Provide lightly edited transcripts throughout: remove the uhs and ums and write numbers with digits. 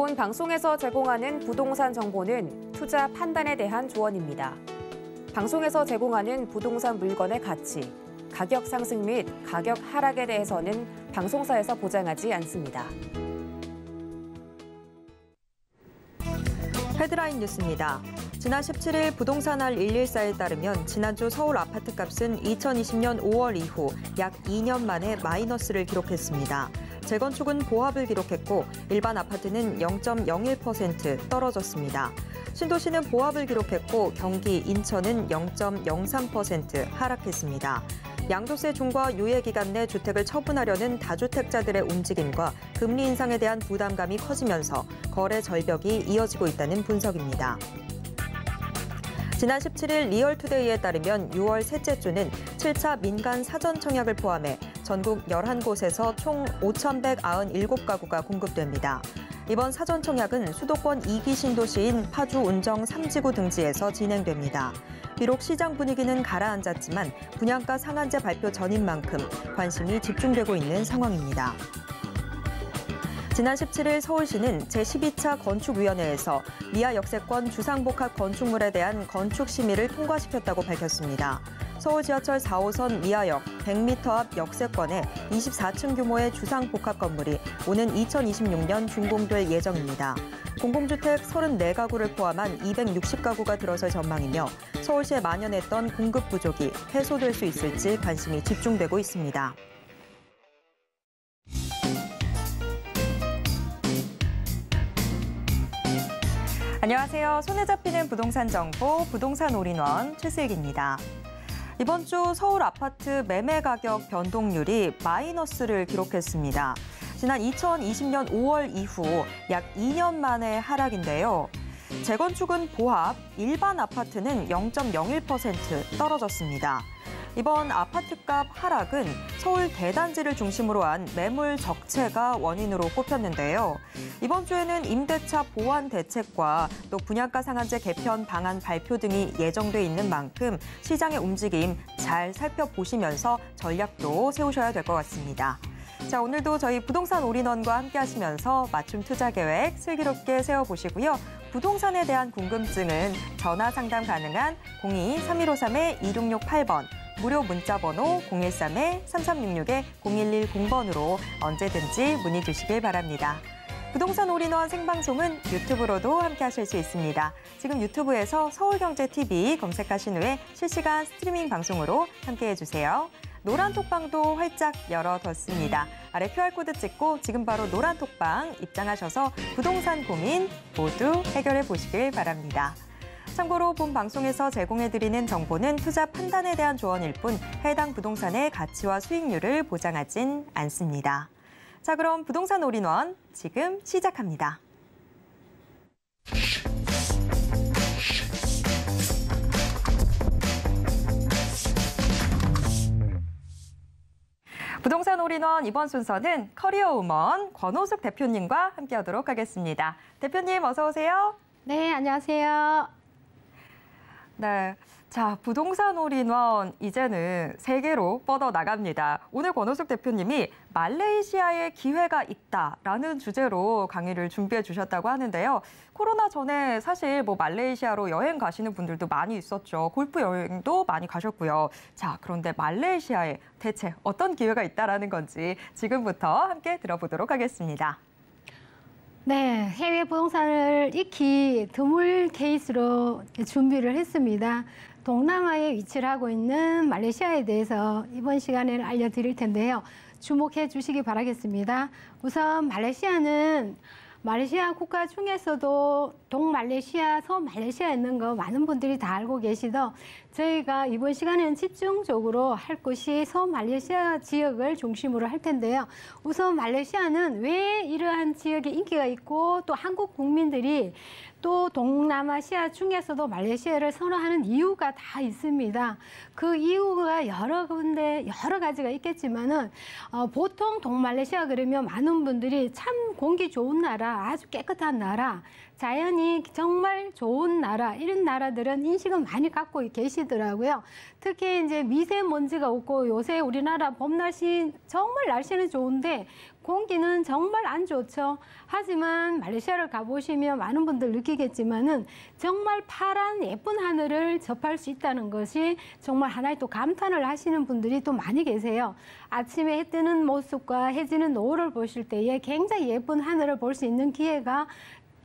본 방송에서 제공하는 부동산 정보는 투자 판단에 대한 조언입니다. 방송에서 제공하는 부동산 물건의 가치, 가격 상승 및 가격 하락에 대해서는 방송사에서 보장하지 않습니다. 헤드라인 뉴스입니다. 지난 17일 부동산알 114에 따르면 지난주 서울 아파트값은 2020년 5월 이후 약 2년 만에 마이너스를 기록했습니다. 재건축은 보합을 기록했고 일반 아파트는 0.01% 떨어졌습니다. 신도시는 보합을 기록했고 경기, 인천은 0.03% 하락했습니다. 양도세 중과 유예기간 내 주택을 처분하려는 다주택자들의 움직임과 금리 인상에 대한 부담감이 커지면서 거래 절벽이 이어지고 있다는 분석입니다. 지난 17일 리얼투데이에 따르면 6월 셋째 주는 7차 민간 사전 청약을 포함해 전국 11곳에서 총 5,197가구가 공급됩니다. 이번 사전 청약은 수도권 2기 신도시인 파주 운정 3지구 등지에서 진행됩니다. 비록 시장 분위기는 가라앉았지만 분양가 상한제 발표 전인 만큼 관심이 집중되고 있는 상황입니다. 지난 17일 서울시는 제12차 건축위원회에서 미아 역세권 주상복합 건축물에 대한 건축 심의를 통과시켰다고 밝혔습니다. 서울 지하철 4호선 미아역 100m 앞 역세권에 24층 규모의 주상복합 건물이 오는 2026년 준공될 예정입니다. 공공주택 34가구를 포함한 260가구가 들어설 전망이며 서울시에 만연했던 공급 부족이 해소될 수 있을지 관심이 집중되고 있습니다. 안녕하세요. 손에 잡히는 부동산 정보, 부동산 올인원 최슬기입니다. 이번 주 서울 아파트 매매 가격 변동률이 마이너스를 기록했습니다. 지난 2020년 5월 이후 약 2년 만의 하락인데요. 재건축은 보합, 일반 아파트는 0.01% 떨어졌습니다. 이번 아파트값 하락은 서울 대단지를 중심으로 한 매물 적체가 원인으로 꼽혔는데요. 이번 주에는 임대차 보완 대책과 또 분양가 상한제 개편 방안 발표 등이 예정돼 있는 만큼 시장의 움직임 잘 살펴보시면서 전략도 세우셔야 될 것 같습니다. 자, 오늘도 저희 부동산 올인원과 함께 하시면서 맞춤 투자 계획 슬기롭게 세워보시고요. 부동산에 대한 궁금증은 전화 상담 가능한 02-3153-2668번, 무료 문자 번호 013-3366-0110번으로 언제든지 문의 주시길 바랍니다. 부동산 올인원 생방송은 유튜브로도 함께 하실 수 있습니다. 지금 유튜브에서 서울경제TV 검색하신 후에 실시간 스트리밍 방송으로 함께해 주세요. 노란 톡방도 활짝 열어뒀습니다. 아래 QR코드 찍고 지금 바로 노란 톡방 입장하셔서 부동산 고민 모두 해결해 보시길 바랍니다. 참고로 본 방송에서 제공해드리는 정보는 투자 판단에 대한 조언일 뿐 해당 부동산의 가치와 수익률을 보장하진 않습니다. 자, 그럼 부동산 올인원 지금 시작합니다. 부동산 올인원 이번 순서는 커리어우먼 권호숙 대표님과 함께하도록 하겠습니다. 대표님 어서 오세요. 네, 안녕하세요. 네, 자, 부동산 올인원 이제는 세계로 뻗어나갑니다. 오늘 권호숙 대표님이 말레이시아에 기회가 있다라는 주제로 강의를 준비해 주셨다고 하는데요. 코로나 전에 사실 말레이시아로 여행 가시는 분들도 많이 있었죠. 골프 여행도 많이 가셨고요. 자, 그런데 말레이시아에 대체 어떤 기회가 있다라는 건지 지금부터 함께 들어보도록 하겠습니다. 네, 해외 부동산을 익히 드물 케이스로 준비를 했습니다. 동남아에 위치를 하고 있는 말레이시아에 대해서 이번 시간에 알려드릴 텐데요. 주목해 주시기 바라겠습니다. 우선 말레이시아는 말레이시아 국가 중에서도 동말레이시아, 서말레이시아에 있는 거 많은 분들이 다 알고 계시죠. 저희가 이번 시간에는 집중적으로 할 것이 서말레이시아 지역을 중심으로 할 텐데요. 우선 말레이시아는 왜 이러한 지역에 인기가 있고 또 한국 국민들이 또 동남아시아 중에서도 말레이시아를 선호하는 이유가 다 있습니다. 그 이유가 여러 가지가 있겠지만은 보통 동말레이시아 그러면 많은 분들이 참 공기 좋은 나라, 아주 깨끗한 나라, 자연이 정말 좋은 나라, 이런 나라들은 인식은 많이 갖고 계시더라고요. 특히 이제 미세먼지가 없고 요새 우리나라 봄 날씨 정말 날씨는 좋은데 공기는 정말 안 좋죠. 하지만 말레이시아를 가보시면 많은 분들 느끼겠지만은 정말 파란 예쁜 하늘을 접할 수 있다는 것이 정말 하나의 또 감탄을 하시는 분들이 또 많이 계세요. 아침에 해 뜨는 모습과 해 지는 노을을 보실 때에 굉장히 예쁜 하늘을 볼 수 있는 기회가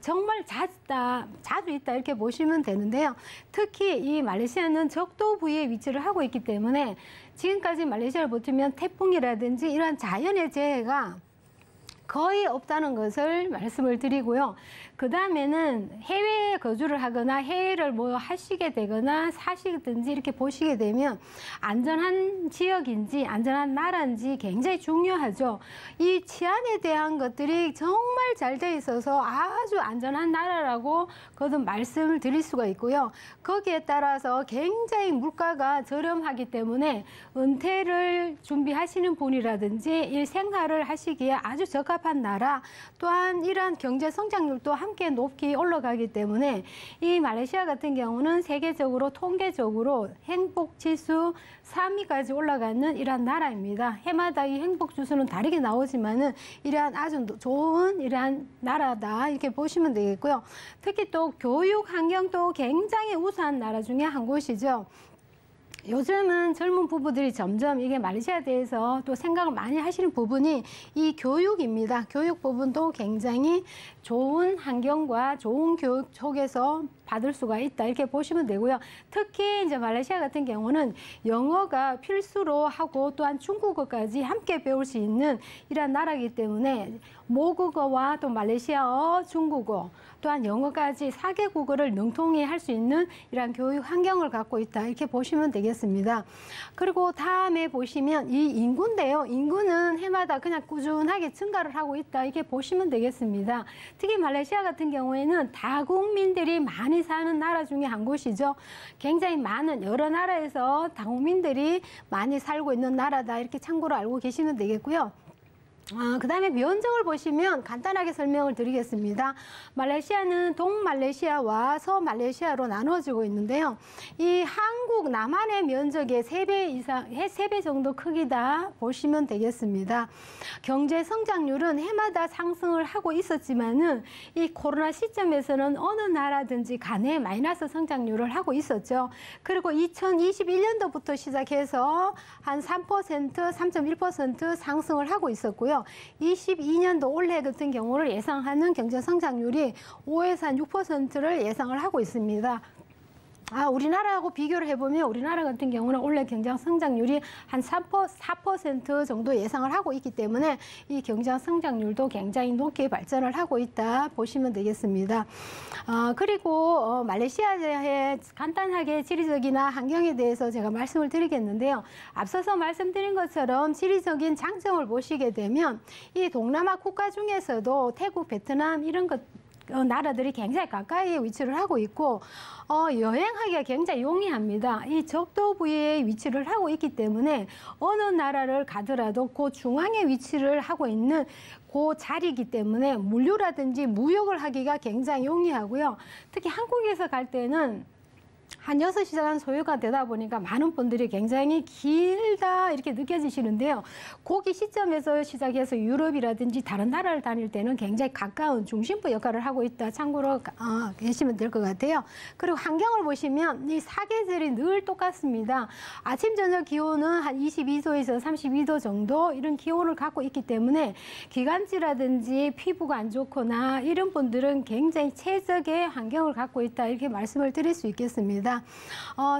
정말 자주 있다 이렇게 보시면 되는데요. 특히 이 말레이시아는 적도 부위에 위치를 하고 있기 때문에 지금까지 말레이시아를 보시면 태풍이라든지 이러한 자연의 재해가 거의 없다는 것을 말씀을 드리고요. 그 다음에는 해외에 거주를 하거나 해외를 뭐 하시게 되거나 사시든지 이렇게 보시게 되면 안전한 지역인지 안전한 나라인지 굉장히 중요하죠. 이 치안에 대한 것들이 정말 잘 돼 있어서 아주 안전한 나라라고 거듭 말씀을 드릴 수가 있고요. 거기에 따라서 굉장히 물가가 저렴하기 때문에 은퇴를 준비하시는 분이라든지 이 생활을 하시기에 아주 적합한 나라, 또한 이러한 경제 성장률도 함께 높이 올라가기 때문에 이 말레이시아 같은 경우는 세계적으로 통계적으로 행복 지수 3위까지 올라가는 이러한 나라입니다. 해마다 이 행복 지수는 다르게 나오지만은 이러한 아주 좋은 이러한 나라다 이렇게 보시면 되겠고요. 특히 또 교육 환경도 굉장히 우수한 나라 중에 한 곳이죠. 요즘은 젊은 부부들이 점점 이게 말레이시아에 대해서 또 생각을 많이 하시는 부분이 이 교육입니다. 교육 부분도 굉장히 좋은 환경과 좋은 교육 속에서 받을 수가 있다 이렇게 보시면 되고요. 특히 이제 말레이시아 같은 경우는 영어가 필수로 하고 또한 중국어까지 함께 배울 수 있는 이러한 나라이기 때문에 모국어와 또 말레이시아어, 중국어 또한 영어까지 4개국어를 능통히 할 수 있는 이러한 교육 환경을 갖고 있다 이렇게 보시면 되겠습니다. 그리고 다음에 보시면 이 인구인데요. 인구는 해마다 그냥 꾸준하게 증가를 하고 있다 이렇게 보시면 되겠습니다. 특히 말레이시아 같은 경우에는 다국민들이 많이 사는 나라 중에 한 곳이죠. 굉장히 많은 여러 나라에서 다국민들이 많이 살고 있는 나라다 이렇게 참고로 알고 계시면 되겠고요. 그 다음에 면적을 보시면 간단하게 설명을 드리겠습니다. 말레이시아는 동말레이시아와 서말레이시아로 나눠지고 있는데요. 이 한국 남한의 면적의 3배 이상, 3배 정도 크기다 보시면 되겠습니다. 경제 성장률은 해마다 상승을 하고 있었지만은 이 코로나 시점에서는 어느 나라든지 간에 마이너스 성장률을 하고 있었죠. 그리고 2021년도부터 시작해서 한 3%, 3.1% 상승을 하고 있었고요. 22년도 올해 같은 경우를 예상하는 경제 성장률이 5에서 한 6%를 예상을 하고 있습니다. 우리나라하고 비교를 해보면 우리나라 같은 경우는 올해 경제 성장률이 한 4% 정도 예상을 하고 있기 때문에 이 경제 성장률도 굉장히 높게 발전을 하고 있다 보시면 되겠습니다. 그리고 말레이시아의 간단하게 지리적이나 환경에 대해서 제가 말씀을 드리겠는데요. 앞서서 말씀드린 것처럼 지리적인 장점을 보시게 되면 이 동남아 국가 중에서도 태국, 베트남 이런 나라들이 굉장히 가까이에 위치를 하고 있고 여행하기가 굉장히 용이합니다. 이 적도 부위에 위치를 하고 있기 때문에 어느 나라를 가더라도 그 중앙에 위치를 하고 있는 그 자리이기 때문에 물류라든지 무역을 하기가 굉장히 용이하고요. 특히 한국에서 갈 때는 한 6시간 소요가 되다 보니까 많은 분들이 굉장히 길다 이렇게 느껴지시는데요. 거기 시점에서 시작해서 유럽이라든지 다른 나라를 다닐 때는 굉장히 가까운 중심부 역할을 하고 있다. 참고로 계시면 될 것 같아요. 그리고 환경을 보시면 이 사계절이 늘 똑같습니다. 아침 저녁 기온은 한 22도에서 32도 정도 이런 기온을 갖고 있기 때문에 기관지라든지 피부가 안 좋거나 이런 분들은 굉장히 최적의 환경을 갖고 있다 이렇게 말씀을 드릴 수 있겠습니다.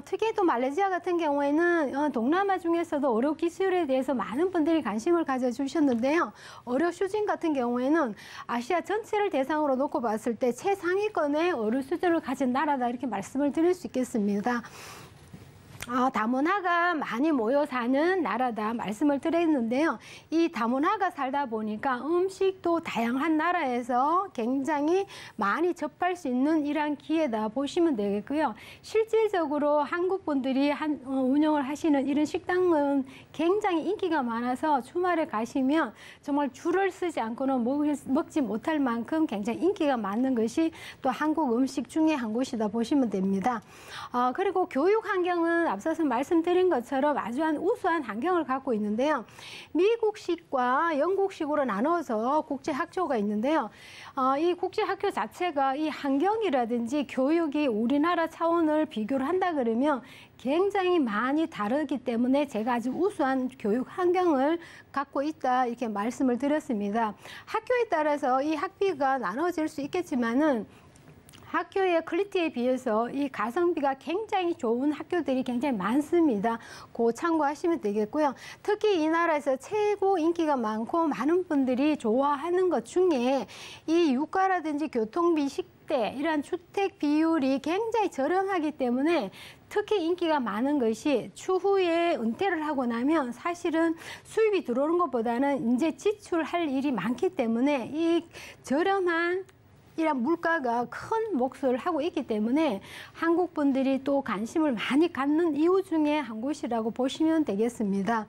특히 또 말레이시아 같은 경우에는 동남아 중에서도 의료 기술에 대해서 많은 분들이 관심을 가져주셨는데요. 의료 수준 같은 경우에는 아시아 전체를 대상으로 놓고 봤을 때 최상위권의 의료 수준을 가진 나라다 이렇게 말씀을 드릴 수 있겠습니다. 다문화가 많이 모여 사는 나라다 말씀을 드렸는데요. 이 다문화가 살다 보니까 음식도 다양한 나라에서 굉장히 많이 접할 수 있는 이러한 기회다 보시면 되겠고요. 실질적으로 한국 분들이 운영을 하시는 이런 식당은 굉장히 인기가 많아서 주말에 가시면 정말 줄을 쓰지 않고는 먹지 못할 만큼 굉장히 인기가 많은 것이 또 한국 음식 중에 한 곳이다 보시면 됩니다. 그리고 교육 환경은 앞서서 말씀드린 것처럼 아주 우수한 환경을 갖고 있는데요. 미국식과 영국식으로 나눠서 국제학교가 있는데요. 이 국제학교 자체가 이 환경이라든지 교육이 우리나라 차원을 비교를 한다 그러면 굉장히 많이 다르기 때문에 제가 아주 우수한 교육 환경을 갖고 있다 이렇게 말씀을 드렸습니다. 학교에 따라서 이 학비가 나눠질 수 있겠지만은 학교의 퀄리티에 비해서 이 가성비가 굉장히 좋은 학교들이 굉장히 많습니다. 그거 참고하시면 되겠고요. 특히 이 나라에서 최고 인기가 많고 많은 분들이 좋아하는 것 중에 이 유가라든지 교통비, 식대 이런 주택 비율이 굉장히 저렴하기 때문에 특히 인기가 많은 것이 추후에 은퇴를 하고 나면 사실은 수입이 들어오는 것보다는 이제 지출할 일이 많기 때문에 이 저렴한 이런 물가가 큰 몫을 하고 있기 때문에 한국 분들이 또 관심을 많이 갖는 이유 중에 한 곳이라고 보시면 되겠습니다.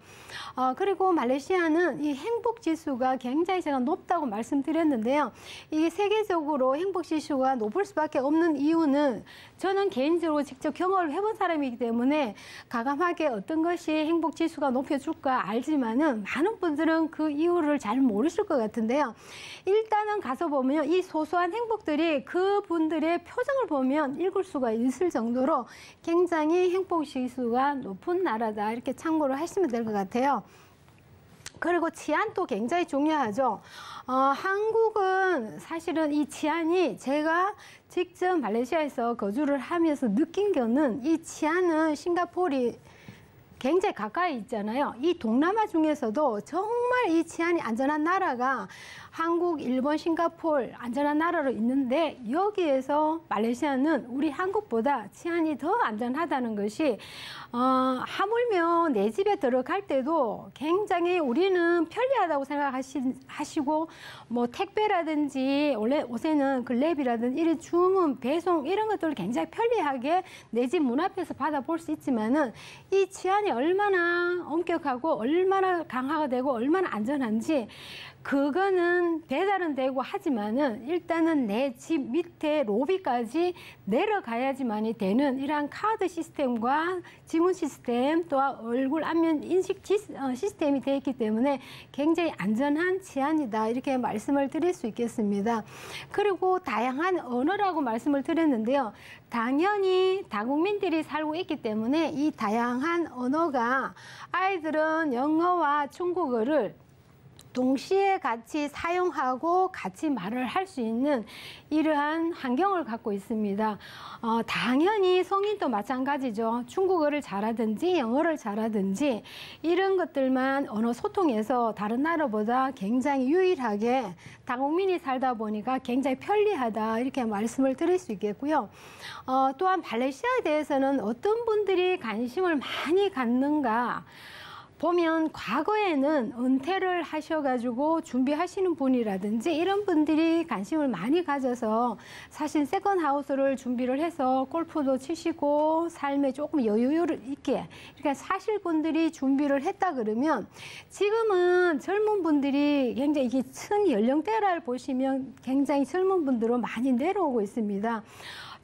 그리고 말레이시아는 이 행복 지수가 굉장히 제가 높다고 말씀드렸는데요. 이게 세계적으로 행복 지수가 높을 수밖에 없는 이유는 저는 개인적으로 직접 경험을 해본 사람이기 때문에 가감하게 어떤 것이 행복 지수가 높여줄까 알지만은 많은 분들은 그 이유를 잘 모르실 것 같은데요. 일단은 가서 보면 이 소소한 행복들이 그분들의 표정을 보면 읽을 수가 있을 정도로 굉장히 행복 지수가 높은 나라다 이렇게 참고를 하시면 될 것 같아요. 그리고 치안도 굉장히 중요하죠. 한국은 사실은 이 치안이 제가 직접 말레이시아에서 거주를 하면서 느낀 거는 이 치안은 싱가포르이 굉장히 가까이 있잖아요. 이 동남아 중에서도 정말 이 치안이 안전한 나라가 한국, 일본, 싱가포르 안전한 나라로 있는데 여기에서 말레이시아는 우리 한국보다 치안이 더 안전하다는 것이 하물며 내 집에 들어갈 때도 굉장히 우리는 편리하다고 생각하시고 뭐 택배라든지 원래 요새는 글랩이라든지 이런 주문, 배송 이런 것들을 굉장히 편리하게 내 집 문 앞에서 받아볼 수 있지만은 이 치안이 얼마나 엄격하고 얼마나 강화가 되고 얼마나 안전한지 그거는 배달은 되고 하지만은 일단은 내 집 밑에 로비까지 내려가야지만이 되는 이러한 카드 시스템과 지문 시스템 또한 얼굴 안면 인식 시스템이 되어 있기 때문에 굉장히 안전한 치안이다 이렇게 말씀을 드릴 수 있겠습니다. 그리고 다양한 언어라고 말씀을 드렸는데요. 당연히 다국민들이 살고 있기 때문에 이 다양한 언어가 아이들은 영어와 중국어를 동시에 같이 사용하고 같이 말을 할 수 있는 이러한 환경을 갖고 있습니다. 당연히 성인도 마찬가지죠. 중국어를 잘하든지 영어를 잘하든지 이런 것들만 언어 소통에서 다른 나라보다 굉장히 유일하게 다국민이 살다 보니까 굉장히 편리하다 이렇게 말씀을 드릴 수 있겠고요. 또한 말레이시아에 대해서는 어떤 분들이 관심을 많이 갖는가 보면 과거에는 은퇴를 하셔가지고 준비하시는 분이라든지 이런 분들이 관심을 많이 가져서 사실 세컨하우스를 준비를 해서 골프도 치시고 삶에 조금 여유를 있게 그러니까 사실 분들이 준비를 했다 그러면 지금은 젊은 분들이 굉장히 이게 층 연령대를 보시면 굉장히 젊은 분들로 많이 내려오고 있습니다.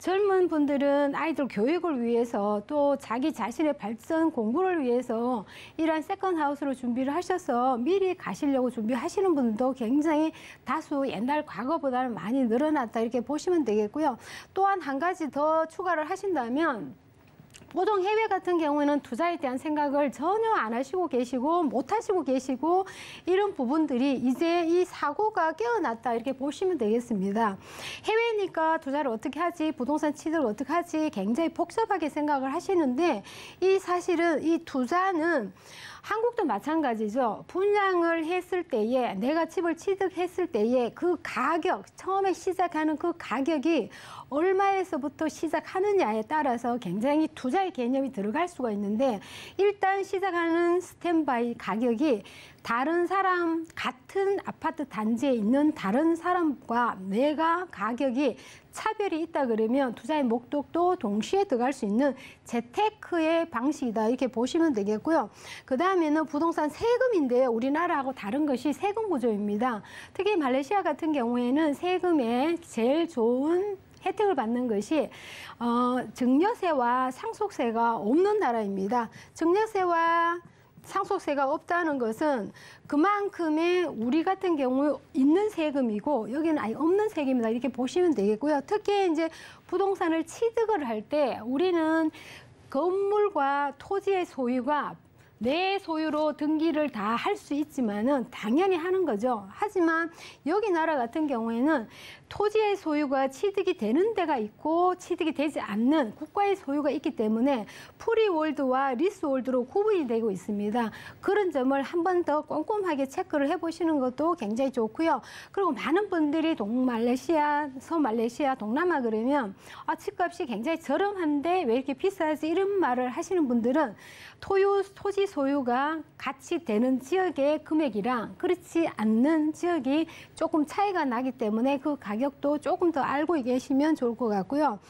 젊은 분들은 아이들 교육을 위해서 또 자기 자신의 발전 공부를 위해서 이러한 세컨하우스로 준비를 하셔서 미리 가시려고 준비하시는 분들도 굉장히 다수 옛날 과거보다는 많이 늘어났다 이렇게 보시면 되겠고요. 또한 한 가지 더 추가를 하신다면 보통 해외 같은 경우에는 투자에 대한 생각을 전혀 안 하시고 계시고 못 하시고 계시고 이런 부분들이 이제 이 사고가 깨어났다 이렇게 보시면 되겠습니다. 해외니까 투자를 어떻게 하지 부동산 취득을 어떻게 하지 굉장히 복잡하게 생각을 하시는데 이 사실은 이 투자는 한국도 마찬가지죠. 분양을 했을 때에 내가 집을 취득했을 때에 그 가격 처음에 시작하는 그 가격이 얼마에서부터 시작하느냐에 따라서 굉장히 투자의 개념이 들어갈 수가 있는데 일단 시작하는 스탠바이 가격이 다른 사람 같은 아파트 단지에 있는 다른 사람과 내가 가격이 차별이 있다 그러면 투자의 목적도 동시에 들어갈 수 있는 재테크의 방식이다 이렇게 보시면 되겠고요. 그 다음에는 부동산 세금인데요. 우리나라하고 다른 것이 세금 구조입니다. 특히 말레이시아 같은 경우에는 세금에 제일 좋은 혜택을 받는 것이 증여세와 상속세가 없는 나라입니다. 증여세와 상속세가 없다는 것은 그만큼의 우리 같은 경우 있는 세금이고 여기는 아예 없는 세금이다 이렇게 보시면 되겠고요. 특히 이제 부동산을 취득을 할 때 우리는 건물과 토지의 소유가 내 소유로 등기를 다 할 수 있지만은 당연히 하는 거죠. 하지만 여기 나라 같은 경우에는 토지의 소유가 취득이 되는 데가 있고 취득이 되지 않는 국가의 소유가 있기 때문에 프리홀드와 리스홀드로 구분이 되고 있습니다. 그런 점을 한 번 더 꼼꼼하게 체크를 해보시는 것도 굉장히 좋고요. 그리고 많은 분들이 동말레이시아, 서말레이시아, 동남아 그러면 집값이 굉장히 저렴한데 왜 이렇게 비싸지 이런 말을 하시는 분들은 토지 소유가 같이 되는 지역의 금액이랑 그렇지 않는 지역이 조금 차이가 나기 때문에 그 가격도 조금 더 알고 계시면 좋을 것 같고요.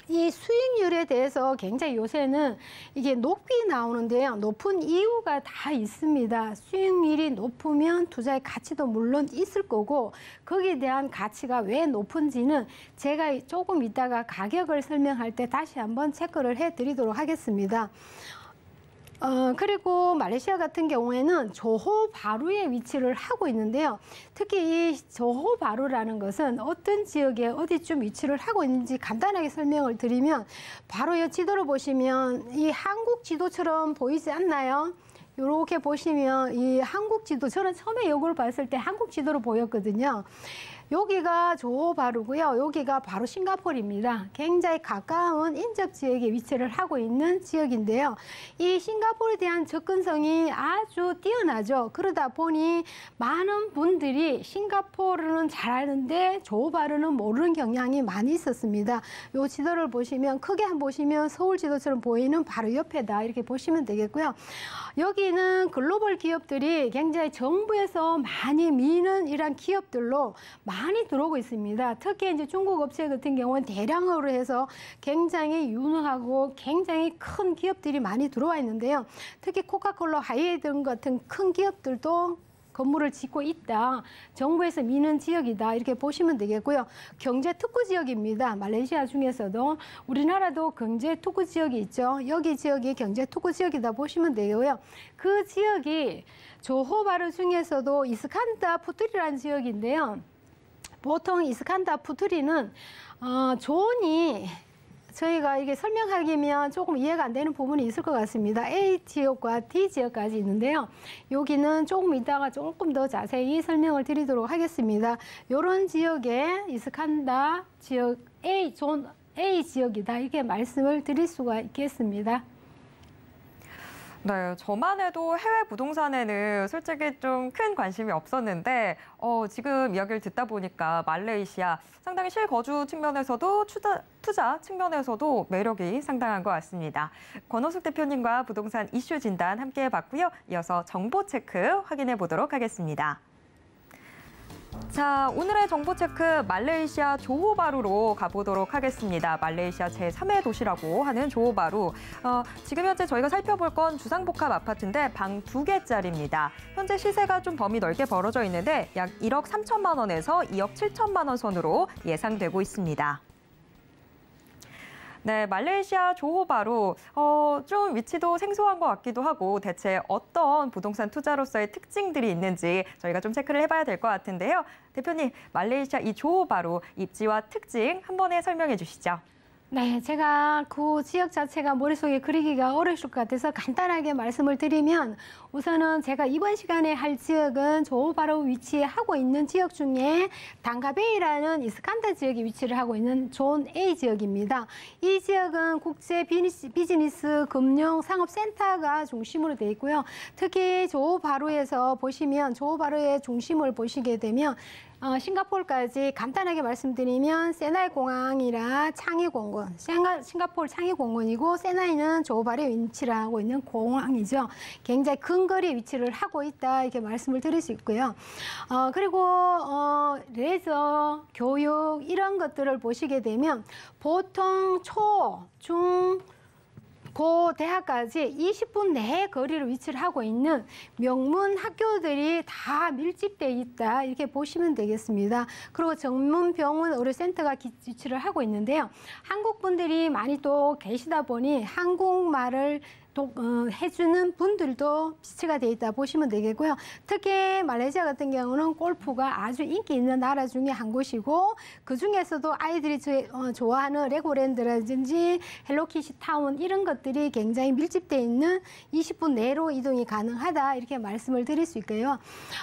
이 수익률에 대해서 굉장히 요새는 이게 높이 나오는데요. 높은 이유가 다 있습니다. 수익률이 높으면 투자의 가치도 물론 있을 거고 거기에 대한 가치가 왜 높은지는 제가 조금 이따가 가격을 설명할 때 다시 한번 체크를 해드리도록 하겠습니다. 그리고 말레이시아 같은 경우에는 조호 바루에 위치를 하고 있는데요. 특히 이 조호 바루라는 것은 어떤 지역에 어디쯤 위치를 하고 있는지 간단하게 설명을 드리면 바로 이 지도를 보시면 이 한국 지도처럼 보이지 않나요? 이렇게 보시면 이 한국 지도, 저는 처음에 이걸 봤을 때 한국 지도로 보였거든요. 여기가 조호 바루고요. 여기가 바로 싱가포르입니다. 굉장히 가까운 인접 지역에 위치를 하고 있는 지역인데요. 이 싱가포르에 대한 접근성이 아주 뛰어나죠. 그러다 보니 많은 분들이 싱가포르는 잘 아는데 조호 바루는 모르는 경향이 많이 있었습니다. 이 지도를 보시면 크게 한번 보시면 서울 지도처럼 보이는 바로 옆에다 이렇게 보시면 되겠고요. 여기는 글로벌 기업들이 굉장히 정부에서 많이 미는 이런 기업들로 많이 들어오고 있습니다. 특히 이제 중국 업체 같은 경우는 대량으로 해서 굉장히 유능하고 굉장히 큰 기업들이 많이 들어와 있는데요. 특히 코카콜라, 하이에이든 같은 큰 기업들도 건물을 짓고 있다. 정부에서 미는 지역이다. 이렇게 보시면 되겠고요. 경제 특구 지역입니다. 말레이시아 중에서도 우리나라도 경제 특구 지역이 있죠. 여기 지역이 경제 특구 지역이다 보시면 되고요. 그 지역이 조호 바루 중에서도 이스칸다 푸투리라는 지역인데요. 보통 이스칸다 푸투리는 존이 저희가 이게 설명하기면 조금 이해가 안 되는 부분이 있을 것 같습니다. A 지역과 D 지역까지 있는데요. 여기는 조금 이따가 조금 더 자세히 설명을 드리도록 하겠습니다. 이런 지역에 이스칸다 지역 존 A 지역이다. 이렇게 말씀을 드릴 수가 있겠습니다. 네, 저만 해도 해외 부동산에는 솔직히 좀 큰 관심이 없었는데 지금 이야기를 듣다 보니까 말레이시아 상당히 실거주 측면에서도 투자 측면에서도 매력이 상당한 것 같습니다. 권호숙 대표님과 부동산 이슈 진단 함께 해봤고요. 이어서 정보 체크 확인해 보도록 하겠습니다. 자, 오늘의 정보 체크 말레이시아 조호 바루로 가보도록 하겠습니다. 말레이시아 제3의 도시라고 하는 조호 바루. 지금 현재 저희가 살펴볼 건 주상복합 아파트인데 방 2개짜리입니다. 현재 시세가 좀 범위 넓게 벌어져 있는데 약 1억 3천만 원에서 2억 7천만 원 선으로 예상되고 있습니다. 네, 말레이시아 조호 바루 좀 위치도 생소한 것 같기도 하고 대체 어떤 부동산 투자로서의 특징들이 있는지 저희가 좀 체크를 해봐야 될 것 같은데요. 대표님, 말레이시아 이 조호 바루 입지와 특징 한 번에 설명해 주시죠. 네, 제가 그 지역 자체가 머릿속에 그리기가 어려울 것 같아서 간단하게 말씀을 드리면 우선은 제가 이번 시간에 할 지역은 조호 바루 위치하고 있는 지역 중에 단가베이라는 이스칸다 지역에 위치를 하고 있는 존 A 지역입니다. 이 지역은 국제 비즈니스 금융 상업센터가 중심으로 되어 있고요. 특히 조호 바루에서 보시면 조호 바루의 중심을 보시게 되면 싱가포르까지 간단하게 말씀드리면 세나이 공항이라 창이 공군, 싱가포르 창이 공군이고 세나이는 조호 바루에 위치를 하고 있는 공항이죠. 굉장히 근거리에 위치를 하고 있다 이렇게 말씀을 드릴 수 있고요. 그리고 레저, 교육 이런 것들을 보시게 되면 보통 초, 중, 그 대학까지 20분 내에 거리로 위치를 하고 있는 명문 학교들이 다 밀집돼 있다 이렇게 보시면 되겠습니다. 그리고 전문 병원 의료센터가 위치를 하고 있는데요. 한국 분들이 많이 또 계시다 보니 한국말을 해주는 분들도 비치가 돼 있다 보시면 되겠고요. 특히 말레이시아 같은 경우는 골프가 아주 인기 있는 나라 중에 한 곳이고 그 중에서도 아이들이 좋아하는 레고랜드라든지 헬로키티 타운 이런 것들이 굉장히 밀집돼 있는 20분 내로 이동이 가능하다 이렇게 말씀을 드릴 수 있고요.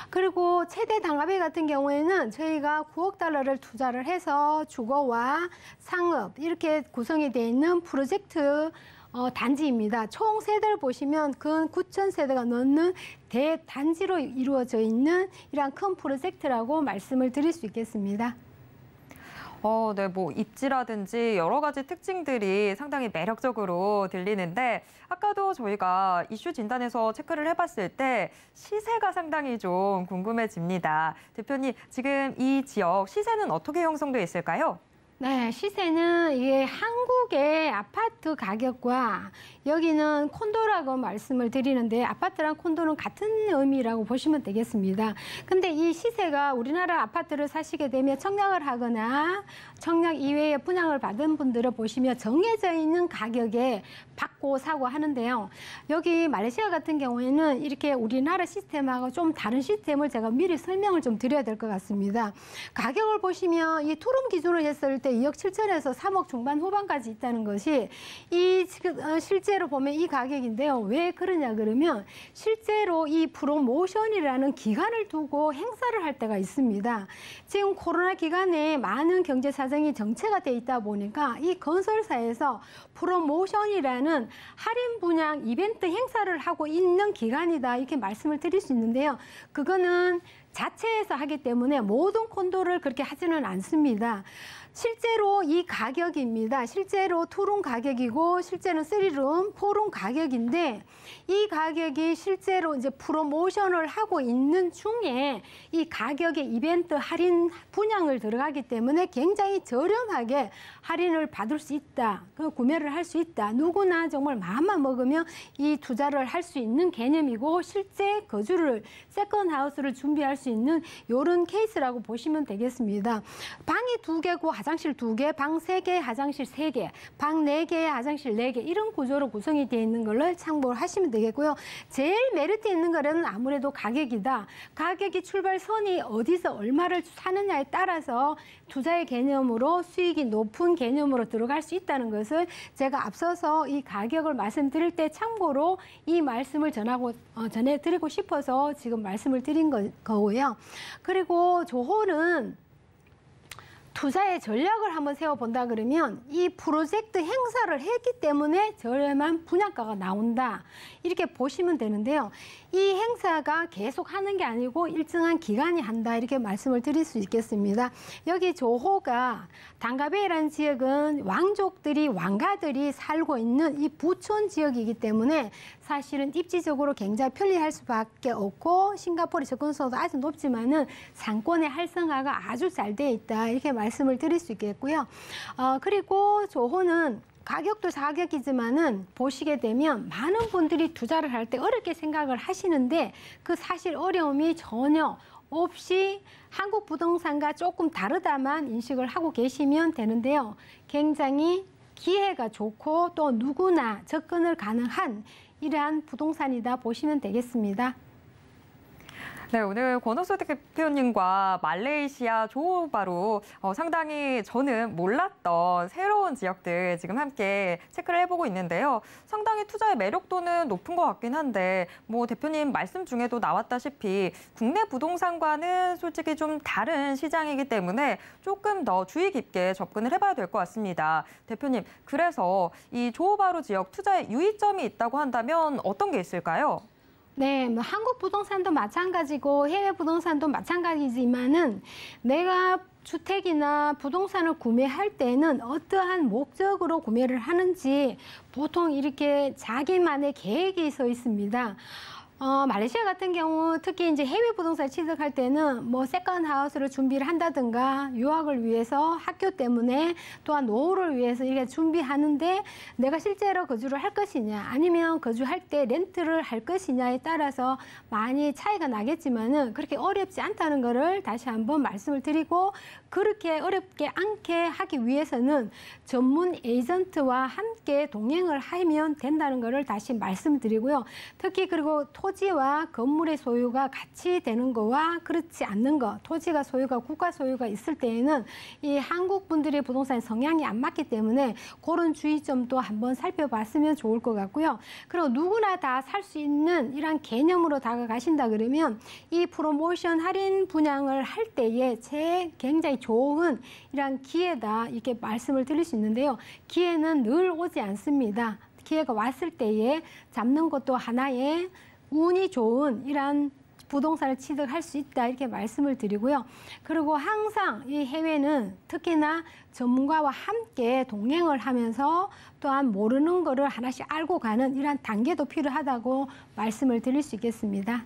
그리고 최대 단가비 같은 경우에는 저희가 9억 달러를 투자를 해서 주거와 상업 이렇게 구성이 되어 있는 프로젝트 단지입니다. 총 세대를 보시면 근 9,000세대가 넘는 대단지로 이루어져 있는 이러한 큰 프로젝트라고 말씀을 드릴 수 있겠습니다. 네, 뭐 입지라든지 여러 가지 특징들이 상당히 매력적으로 들리는데 아까도 저희가 이슈 진단에서 체크를 해봤을 때 시세가 상당히 좀 궁금해집니다. 대표님, 지금 이 지역 시세는 어떻게 형성돼 있을까요? 네, 시세는 이게 한국의 아파트 가격과 여기는 콘도라고 말씀을 드리는데 아파트랑 콘도는 같은 의미라고 보시면 되겠습니다. 근데 이 시세가 우리나라 아파트를 사시게 되면 청약을 하거나 청약 이외에 분양을 받은 분들을 보시면 정해져 있는 가격에 받고 사고 하는데요. 여기 말레이시아 같은 경우에는 이렇게 우리나라 시스템하고 좀 다른 시스템을 제가 미리 설명을 좀 드려야 될 것 같습니다. 가격을 보시면 이 투룸 기준으로 했을 때 2억 7천에서 3억 중반 후반까지 있다는 것이 이 실제로 보면 이 가격인데요. 왜 그러냐 그러면 실제로 이 프로모션이라는 기간을 두고 행사를 할 때가 있습니다. 지금 코로나 기간에 많은 경제 사정이 정체가 돼 있다 보니까 이 건설사에서 프로모션이라는 할인 분양 이벤트 행사를 하고 있는 기간이다 이렇게 말씀을 드릴 수 있는데요. 그거는 자체에서 하기 때문에 모든 콘도를 그렇게 하지는 않습니다. 실제로 이 가격입니다. 실제로 투룸 가격이고 실제는 3룸, 4룸 가격인데 이 가격이 실제로 이제 프로모션을 하고 있는 중에 이 가격에 이벤트 할인 분양을 들어가기 때문에 굉장히 저렴하게 할인을 받을 수 있다. 구매를 할 수 있다. 누구나 정말 마음만 먹으면 이 투자를 할 수 있는 개념이고 실제 거주를 세컨하우스를 준비할 수 있는 이런 케이스라고 보시면 되겠습니다. 방이 2개고 화장실 2개, 방 3개, 화장실 3개, 방 4개, 화장실 4개 이런 구조로 구성이 되어 있는 걸로 참고를 하시면 되겠고요. 제일 메리트 있는 거는 아무래도 가격이다. 가격이 출발선이 어디서 얼마를 사느냐에 따라서 투자의 개념으로 수익이 높은 개념으로 들어갈 수 있다는 것을 제가 앞서서 이 가격을 말씀드릴 때 참고로 이 말씀을 전해드리고 싶어서 지금 말씀을 드린 거고요. 그리고 조호는 투자의 전략을 한번 세워본다 그러면 이 프로젝트 행사를 했기 때문에 저렴한 분양가가 나온다. 이렇게 보시면 되는데요. 이 행사가 계속 하는 게 아니고 일정한 기간이 한다. 이렇게 말씀을 드릴 수 있겠습니다. 여기 조호가 단가베이라는 지역은 왕가들이 살고 있는 이 부촌 지역이기 때문에 사실은 입지적으로 굉장히 편리할 수밖에 없고 싱가포르 접근성도 아주 높지만은 상권의 활성화가 아주 잘 돼 있다. 이렇게 말씀을 드릴 수 있겠고요. 그리고 조호는 가격도 가격이지만은 보시게 되면 많은 분들이 투자를 할 때 어렵게 생각을 하시는데 그 사실 어려움이 전혀 없이 한국 부동산과 조금 다르다만 인식을 하고 계시면 되는데요. 굉장히 기회가 좋고 또 누구나 접근을 가능한 이러한 부동산이다 보시면 되겠습니다. 네, 오늘 권옥수 대표님과 말레이시아 조호바루 상당히 저는 몰랐던 새로운 지역들 지금 함께 체크를 해보고 있는데요. 상당히 투자의 매력도는 높은 것 같긴 한데 뭐 대표님 말씀 중에도 나왔다시피 국내 부동산과는 솔직히 좀 다른 시장이기 때문에 조금 더 주의 깊게 접근을 해봐야 될 것 같습니다. 대표님, 그래서 이 조호바루 지역 투자에 유의점이 있다고 한다면 어떤 게 있을까요? 네, 뭐 한국 부동산도 마찬가지고 해외 부동산도 마찬가지지만은 내가 주택이나 부동산을 구매할 때는 어떠한 목적으로 구매를 하는지 보통 이렇게 자기만의 계획이 서 있습니다. 말레이시아 같은 경우 특히 이제 해외 부동산 취득할 때는 뭐 세컨 하우스를 준비를 한다든가 유학을 위해서 학교 때문에 또한 노후를 위해서 이렇게 준비하는데 내가 실제로 거주를 할 것이냐 아니면 거주할 때 렌트를 할 것이냐에 따라서 많이 차이가 나겠지만은 그렇게 어렵지 않다는 거를 다시 한번 말씀을 드리고 그렇게 어렵게 않게 하기 위해서는 전문 에이전트와 함께 동행을 하면 된다는 거를 다시 말씀드리고요. 특히 그리고 토지와 건물의 소유가 같이 되는 거와 그렇지 않는 거, 토지가 소유가 국가 소유가 있을 때에는 이 한국 분들의 부동산 성향이 안 맞기 때문에 그런 주의점도 한번 살펴봤으면 좋을 것 같고요. 그리고 누구나 다 살 수 있는 이런 개념으로 다가가신다 그러면 이 프로모션 할인 분양을 할 때에 굉장히 좋은 이런 기회다 이렇게 말씀을 드릴 수 있는데요. 기회는 늘 오지 않습니다. 기회가 왔을 때에 잡는 것도 하나의 운이 좋은 이런 부동산을 취득할 수 있다 이렇게 말씀을 드리고요. 그리고 항상 이 해외는 특히나 전문가와 함께 동행을 하면서 또한 모르는 거를 하나씩 알고 가는 이런 단계도 필요하다고 말씀을 드릴 수 있겠습니다.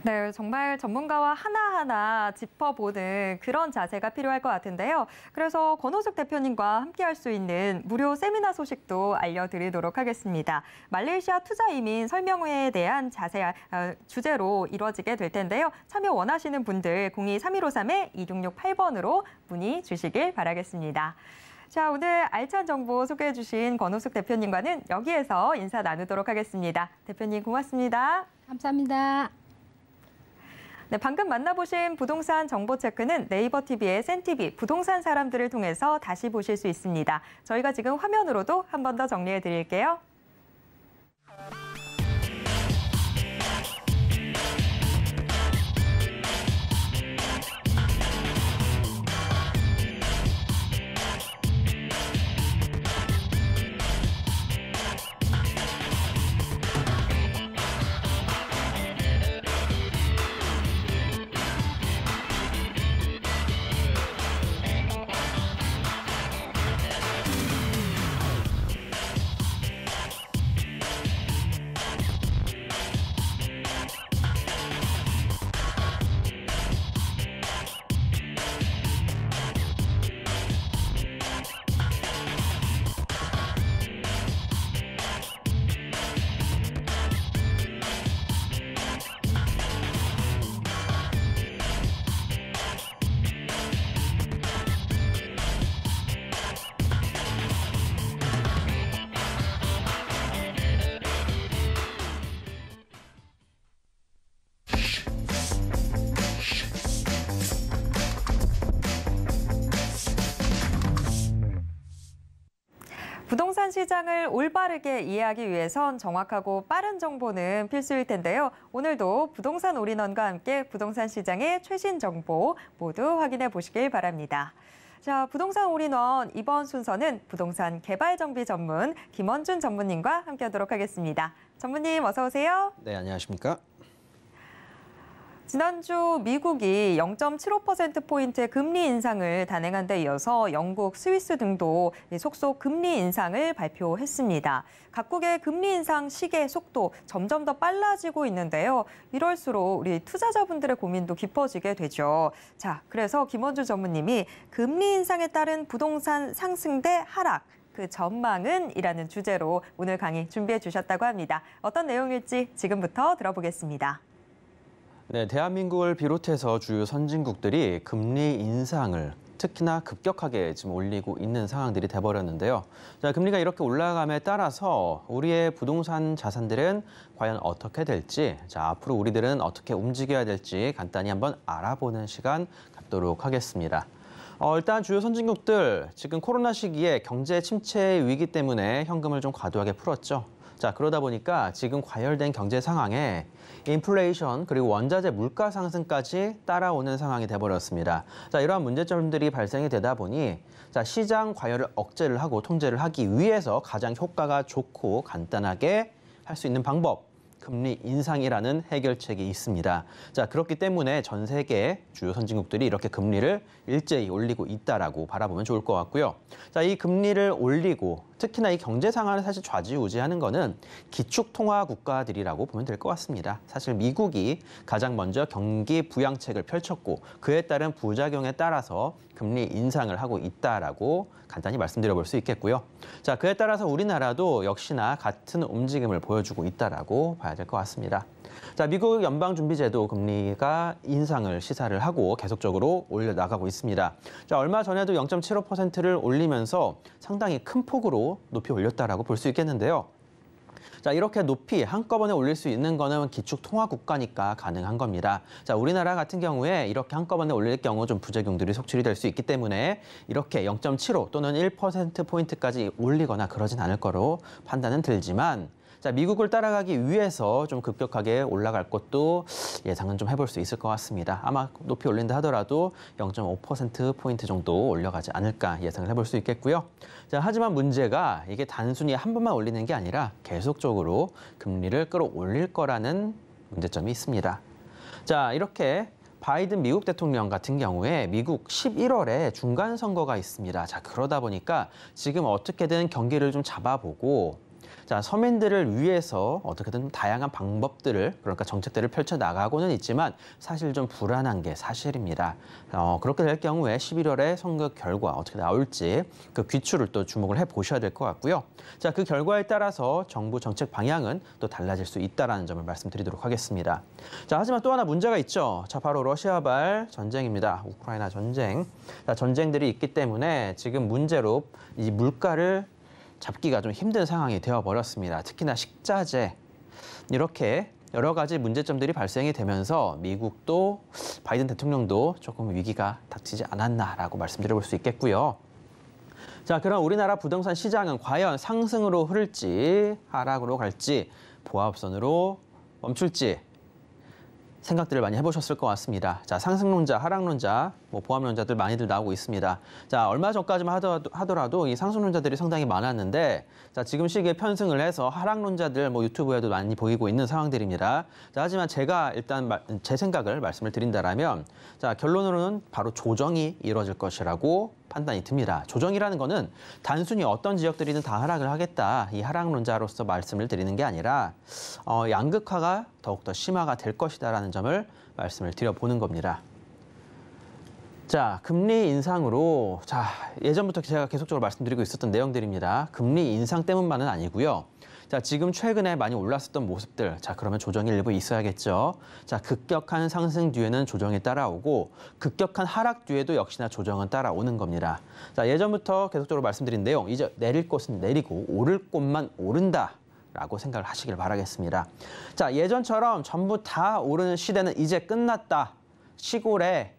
네, 정말 전문가와 하나하나 짚어보는 그런 자세가 필요할 것 같은데요. 그래서 권호숙 대표님과 함께할 수 있는 무료 세미나 소식도 알려드리도록 하겠습니다. 말레이시아 투자 이민 설명회에 대한 자세한 주제로 이루어지게 될 텐데요. 참여 원하시는 분들 02-3153-2668번으로 문의 주시길 바라겠습니다. 자, 오늘 알찬 정보 소개해 주신 권호숙 대표님과는 여기에서 인사 나누도록 하겠습니다. 대표님 고맙습니다. 감사합니다. 네, 방금 만나보신 부동산 정보 체크는 네이버 TV의 센TV 부동산 사람들을 통해서 다시 보실 수 있습니다. 저희가 지금 화면으로도 한 번 더 정리해 드릴게요. 부동산 시장을 올바르게 이해하기 위해선 정확하고 빠른 정보는 필수일 텐데요. 오늘도 부동산 올인원과 함께 부동산 시장의 최신 정보 모두 확인해 보시길 바랍니다. 자, 부동산 올인원 이번 순서는 부동산 개발 정비 전문 김원준 전무님과 함께하도록 하겠습니다. 전무님 어서 오세요. 네, 안녕하십니까? 지난주 미국이 0.75%포인트의 금리 인상을 단행한 데 이어서 영국, 스위스 등도 속속 금리 인상을 발표했습니다. 각국의 금리 인상 시계 속도 점점 더 빨라지고 있는데요. 이럴수록 우리 투자자분들의 고민도 깊어지게 되죠. 자, 그래서 김원주 전무님이 금리 인상에 따른 부동산 상승 대 하락, 그 전망은? 이라는 주제로 오늘 강의 준비해 주셨다고 합니다. 어떤 내용일지 지금부터 들어보겠습니다. 네, 대한민국을 비롯해서 주요 선진국들이 금리 인상을 특히나 급격하게 지금 올리고 있는 상황들이 돼버렸는데요. 자, 금리가 이렇게 올라감에 따라서 우리의 부동산 자산들은 과연 어떻게 될지, 자, 앞으로 우리들은 어떻게 움직여야 될지 간단히 한번 알아보는 시간 갖도록 하겠습니다. 일단 주요 선진국들 지금 코로나 시기에 경제 침체 위기 때문에 현금을 좀 과도하게 풀었죠. 자, 그러다 보니까 지금 과열된 경제 상황에 인플레이션 그리고 원자재 물가 상승까지 따라오는 상황이 돼버렸습니다. 자, 이러한 문제점들이 발생이 되다 보니 자, 시장 과열을 억제를 하고 통제를 하기 위해서 가장 효과가 좋고 간단하게 할 수 있는 방법, 금리 인상이라는 해결책이 있습니다. 자, 그렇기 때문에 전 세계 주요 선진국들이 이렇게 금리를 일제히 올리고 있다라고 바라보면 좋을 것 같고요. 자, 이 금리를 올리고 특히나 이 경제 상황을 사실 좌지우지하는 거는 기축 통화 국가들이라고 보면 될 것 같습니다. 사실 미국이 가장 먼저 경기 부양책을 펼쳤고 그에 따른 부작용에 따라서 금리 인상을 하고 있다라고 간단히 말씀드려 볼 수 있겠고요. 자, 그에 따라서 우리나라도 역시나 같은 움직임을 보여주고 있다라고 봐야 될 것 같습니다. 자, 미국 연방준비제도 금리가 인상을 시사를 하고 계속적으로 올려나가고 있습니다. 자, 얼마 전에도 0.75%를 올리면서 상당히 큰 폭으로 높이 올렸다라고 볼 수 있겠는데요. 자, 이렇게 높이 한꺼번에 올릴 수 있는 거는 기축 통화 국가니까 가능한 겁니다. 자, 우리나라 같은 경우에 이렇게 한꺼번에 올릴 경우 좀 부작용들이 속출이 될 수 있기 때문에 이렇게 0.75 또는 1%포인트까지 올리거나 그러진 않을 거로 판단은 들지만 자, 미국을 따라가기 위해서 좀 급격하게 올라갈 것도 예상은 좀 해볼 수 있을 것 같습니다. 아마 높이 올린다 하더라도 0.5%포인트 정도 올려가지 않을까 예상을 해볼 수 있겠고요. 자, 하지만 문제가 이게 단순히 한 번만 올리는 게 아니라 계속적으로 금리를 끌어올릴 거라는 문제점이 있습니다. 자, 이렇게 바이든 미국 대통령 같은 경우에 미국 11월에 중간 선거가 있습니다. 자, 그러다 보니까 지금 어떻게든 경기를 좀 잡아보고 자, 서민들을 위해서 어떻게든 다양한 방법들을 그러니까 정책들을 펼쳐나가고는 있지만 사실 좀 불안한 게 사실입니다. 그렇게 될 경우에 11월에 선거 결과 어떻게 나올지 그 귀추를 또 주목을 해보셔야 될 것 같고요. 자, 그 결과에 따라서 정부 정책 방향은 또 달라질 수 있다는 점을 말씀드리도록 하겠습니다. 자, 하지만 또 하나 문제가 있죠. 자, 바로 러시아발 전쟁입니다. 우크라이나 전쟁. 자, 전쟁들이 있기 때문에 지금 문제로 이 물가를 잡기가 좀 힘든 상황이 되어버렸습니다. 특히나 식자재 이렇게 여러 가지 문제점들이 발생이 되면서 미국도 바이든 대통령도 조금 위기가 닥치지 않았나라고 말씀드려볼 수 있겠고요. 자, 그럼 우리나라 부동산 시장은 과연 상승으로 흐를지 하락으로 갈지 보합선으로 멈출지 생각들을 많이 해보셨을 것 같습니다. 자, 상승론자, 하락론자, 보합론자들 많이들 나오고 있습니다. 자, 얼마 전까지만 하더라도 이 상승론자들이 상당히 많았는데, 자, 지금 시기에 편승을 해서 하락론자들 유튜브에도 많이 보이고 있는 상황들입니다. 자, 하지만 제가 일단 제 생각을 말씀을 드린다라면, 자, 결론으로는 바로 조정이 이루어질 것이라고 판단이 듭니다. 조정이라는 거는 단순히 어떤 지역들이든 다 하락을 하겠다. 이 하락론자로서 말씀을 드리는 게 아니라 양극화가 더욱더 심화가 될 것이다라는 점을 말씀을 드려보는 겁니다. 자, 금리 인상으로 자, 예전부터 제가 계속적으로 말씀드리고 있었던 내용들입니다. 금리 인상 때문만은 아니고요. 자, 지금 최근에 많이 올랐었던 모습들. 자, 그러면 조정이 일부 있어야겠죠. 자, 급격한 상승 뒤에는 조정이 따라오고 급격한 하락 뒤에도 역시나 조정은 따라오는 겁니다. 자, 예전부터 계속적으로 말씀드린 내용. 이제 내릴 곳은 내리고 오를 곳만 오른다라고 생각을 하시길 바라겠습니다. 자, 예전처럼 전부 다 오르는 시대는 이제 끝났다. 시골에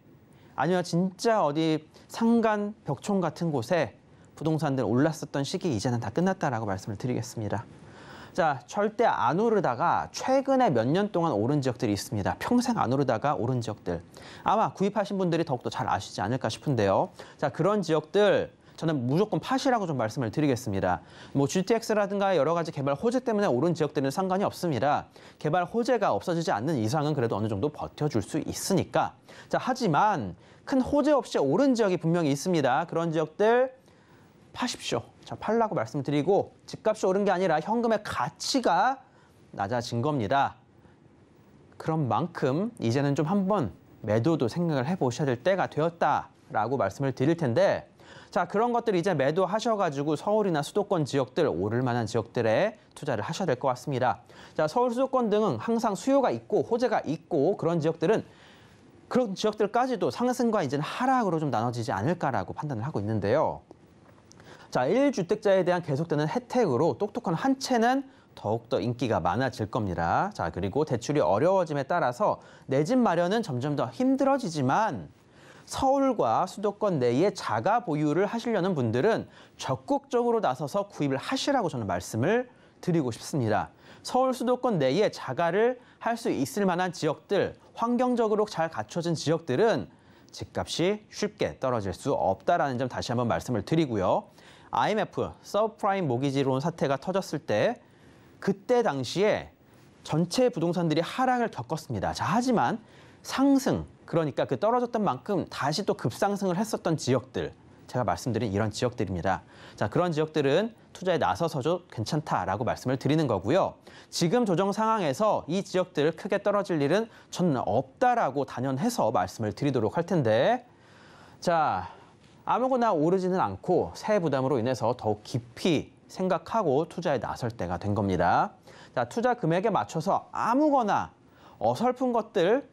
아니면 진짜 어디 산간 벽촌 같은 곳에 부동산들 올랐었던 시기 이제는 다 끝났다라고 말씀을 드리겠습니다. 자, 절대 안 오르다가 최근에 몇 년 동안 오른 지역들이 있습니다. 평생 안 오르다가 오른 지역들. 아마 구입하신 분들이 더욱더 잘 아시지 않을까 싶은데요. 자, 그런 지역들 저는 무조건 파시라고 좀 말씀을 드리겠습니다. GTX라든가 여러 가지 개발 호재 때문에 오른 지역들은 상관이 없습니다. 개발 호재가 없어지지 않는 이상은 그래도 어느 정도 버텨줄 수 있으니까. 자, 하지만 큰 호재 없이 오른 지역이 분명히 있습니다. 그런 지역들 파십시오. 자, 팔라고 말씀드리고 집값이 오른 게 아니라 현금의 가치가 낮아진 겁니다. 그런 만큼 이제는 좀 한번 매도도 생각을 해보셔야 될 때가 되었다라고 말씀을 드릴 텐데 자, 그런 것들 이제 매도하셔가지고 서울이나 수도권 지역들, 오를 만한 지역들에 투자를 하셔야 될 것 같습니다. 자, 서울, 수도권 등은 항상 수요가 있고 호재가 있고 그런 지역들은 그런 지역들까지도 상승과 이제는 하락으로 좀 나눠지지 않을까라고 판단을 하고 있는데요. 자, 1주택자에 대한 계속되는 혜택으로 똑똑한 한 채는 더욱더 인기가 많아질 겁니다. 자, 그리고 대출이 어려워짐에 따라서 내 집 마련은 점점 더 힘들어지지만 서울과 수도권 내에 자가 보유를 하시려는 분들은 적극적으로 나서서 구입을 하시라고 저는 말씀을 드리고 싶습니다. 서울 수도권 내에 자가를 할 수 있을 만한 지역들, 환경적으로 잘 갖춰진 지역들은 집값이 쉽게 떨어질 수 없다라는 점 다시 한번 말씀을 드리고요. IMF, 서브프라임 모기지론 사태가 터졌을 때 그때 당시에 전체 부동산들이 하락을 겪었습니다. 자, 하지만 상승, 그러니까 그 떨어졌던 만큼 다시 또 급상승을 했었던 지역들, 제가 말씀드린 이런 지역들입니다. 자, 그런 지역들은 투자에 나서서도 괜찮다라고 말씀을 드리는 거고요. 지금 조정 상황에서 이 지역들 크게 떨어질 일은 저는 없다라고 단연해서 말씀을 드리도록 할 텐데, 자, 아무거나 오르지는 않고 세해 부담으로 인해서 더욱 깊이 생각하고 투자에 나설 때가 된 겁니다. 자, 투자 금액에 맞춰서 아무거나 어설픈 것들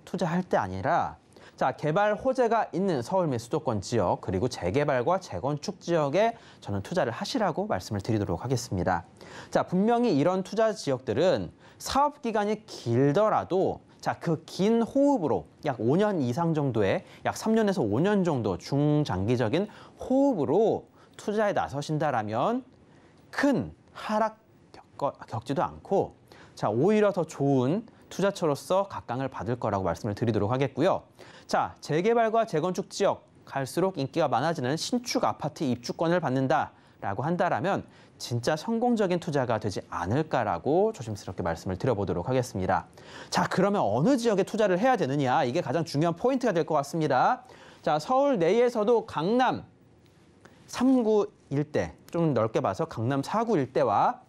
투자할 때 아니라, 자, 개발 호재가 있는 서울 및 수도권 지역, 그리고 재개발과 재건축 지역에 저는 투자를 하시라고 말씀을 드리도록 하겠습니다. 자, 분명히 이런 투자 지역들은 사업 기간이 길더라도, 자, 그 긴 호흡으로 약 5년 이상 정도의 약 3년에서 5년 정도 중장기적인 호흡으로 투자에 나서신다라면 큰 하락 겪지도 않고, 자, 오히려 더 좋은 투자처로서 각광을 받을 거라고 말씀을 드리도록 하겠고요. 자, 재개발과 재건축 지역, 갈수록 인기가 많아지는 신축 아파트 입주권을 받는다라고 한다라면 진짜 성공적인 투자가 되지 않을까라고 조심스럽게 말씀을 드려보도록 하겠습니다. 자, 그러면 어느 지역에 투자를 해야 되느냐? 이게 가장 중요한 포인트가 될 것 같습니다. 자, 서울 내에서도 강남 3구 일대, 좀 넓게 봐서 강남 4구 일대와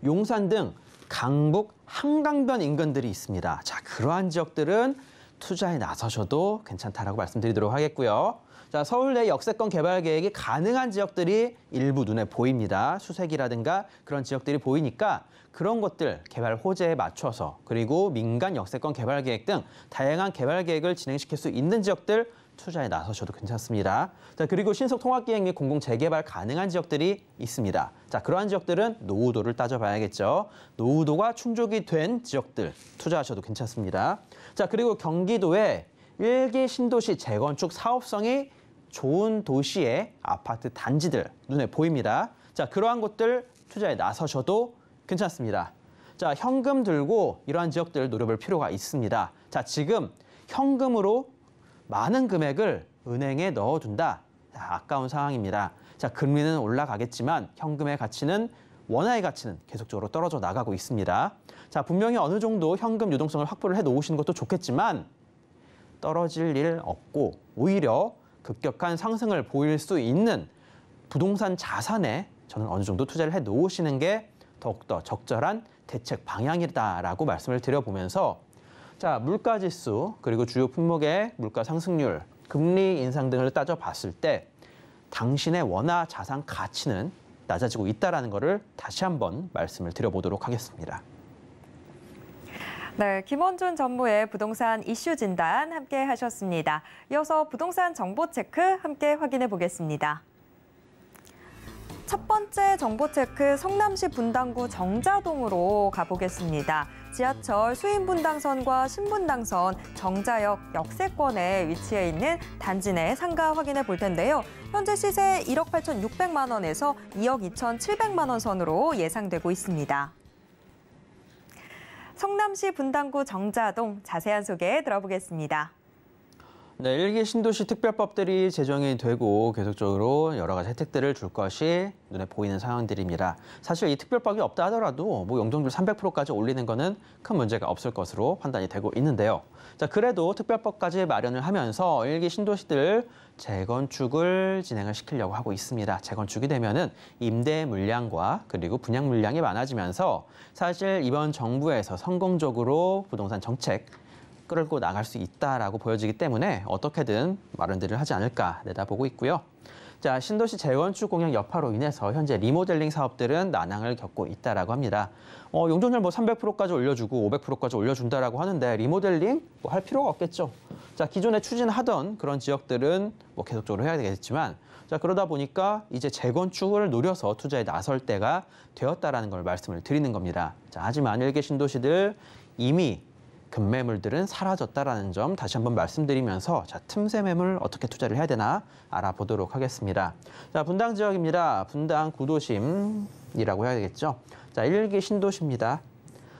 용산 등 강북 한강변 인근들이 있습니다. 자, 그러한 지역들은 투자에 나서셔도 괜찮다라고 말씀드리도록 하겠고요. 자, 서울 내 역세권 개발 계획이 가능한 지역들이 일부 눈에 보입니다. 수색이라든가 그런 지역들이 보이니까 그런 것들 개발 호재에 맞춰서, 그리고 민간 역세권 개발 계획 등 다양한 개발 계획을 진행시킬 수 있는 지역들 투자에 나서셔도 괜찮습니다. 자, 그리고 신속 통합기획 및 공공 재개발 가능한 지역들이 있습니다. 자, 그러한 지역들은 노후도를 따져봐야겠죠. 노후도가 충족이 된 지역들 투자하셔도 괜찮습니다. 자, 그리고 경기도의 1기 신도시 재건축 사업성이 좋은 도시의 아파트 단지들 눈에 보입니다. 자, 그러한 곳들 투자에 나서셔도 괜찮습니다. 자, 현금 들고 이러한 지역들 노려볼 필요가 있습니다. 자, 지금 현금으로 많은 금액을 은행에 넣어둔다. 자, 아까운 상황입니다. 자, 금리는 올라가겠지만 현금의 가치는, 원화의 가치는 계속적으로 떨어져 나가고 있습니다. 자, 분명히 어느 정도 현금 유동성을 확보를 해 놓으시는 것도 좋겠지만 떨어질 일 없고 오히려 급격한 상승을 보일 수 있는 부동산 자산에 저는 어느 정도 투자를 해 놓으시는 게 더욱더 적절한 대책 방향이다라고 말씀을 드려보면서, 자, 물가지수, 그리고 주요 품목의 물가 상승률, 금리 인상 등을 따져봤을 때 당신의 원화 자산 가치는 낮아지고 있다는 것을 다시 한번 말씀을 드려보도록 하겠습니다. 네, 김원준 전무의 부동산 이슈 진단 함께 하셨습니다. 이어서 부동산 정보 체크 함께 확인해 보겠습니다. 첫 번째 정보 체크, 성남시 분당구 정자동으로 가보겠습니다. 지하철 수인분당선과 신분당선, 정자역 역세권에 위치해 있는 단지 내 상가 확인해 볼 텐데요. 현재 시세 1억 8,600만 원에서 2억 2,700만 원 선으로 예상되고 있습니다. 성남시 분당구 정자동 자세한 소개 들어보겠습니다. 네, 1기 신도시 특별법들이 제정이 되고 계속적으로 여러 가지 혜택들을 줄 것이 눈에 보이는 상황들입니다. 사실 이 특별법이 없다 하더라도 용적률 300%까지 올리는 거는 큰 문제가 없을 것으로 판단이 되고 있는데요. 자, 그래도 특별법까지 마련을 하면서 1기 신도시들 재건축을 진행을 시키려고 하고 있습니다. 재건축이 되면은 임대 물량과 그리고 분양 물량이 많아지면서 사실 이번 정부에서 성공적으로 부동산 정책 끌고 나갈 수 있다라고 보여지기 때문에 어떻게든 마련들을 하지 않을까 내다보고 있고요. 자, 신도시 재건축 공약 여파로 인해서 현재 리모델링 사업들은 난항을 겪고 있다라고 합니다. 용적률 300%까지 올려주고 500%까지 올려준다라고 하는데 리모델링 할 필요가 없겠죠. 자, 기존에 추진하던 그런 지역들은 계속적으로 해야 되겠지만, 자, 그러다 보니까 이제 재건축을 노려서 투자에 나설 때가 되었다라는 걸 말씀을 드리는 겁니다. 자, 하지만 1기 신도시들 이미 급매물들은 사라졌다라는 점 다시 한번 말씀드리면서, 자, 틈새 매물 어떻게 투자를 해야 되나 알아보도록 하겠습니다. 자, 분당 지역입니다. 분당 구도심이라고 해야 되겠죠. 자, 1기 신도시입니다.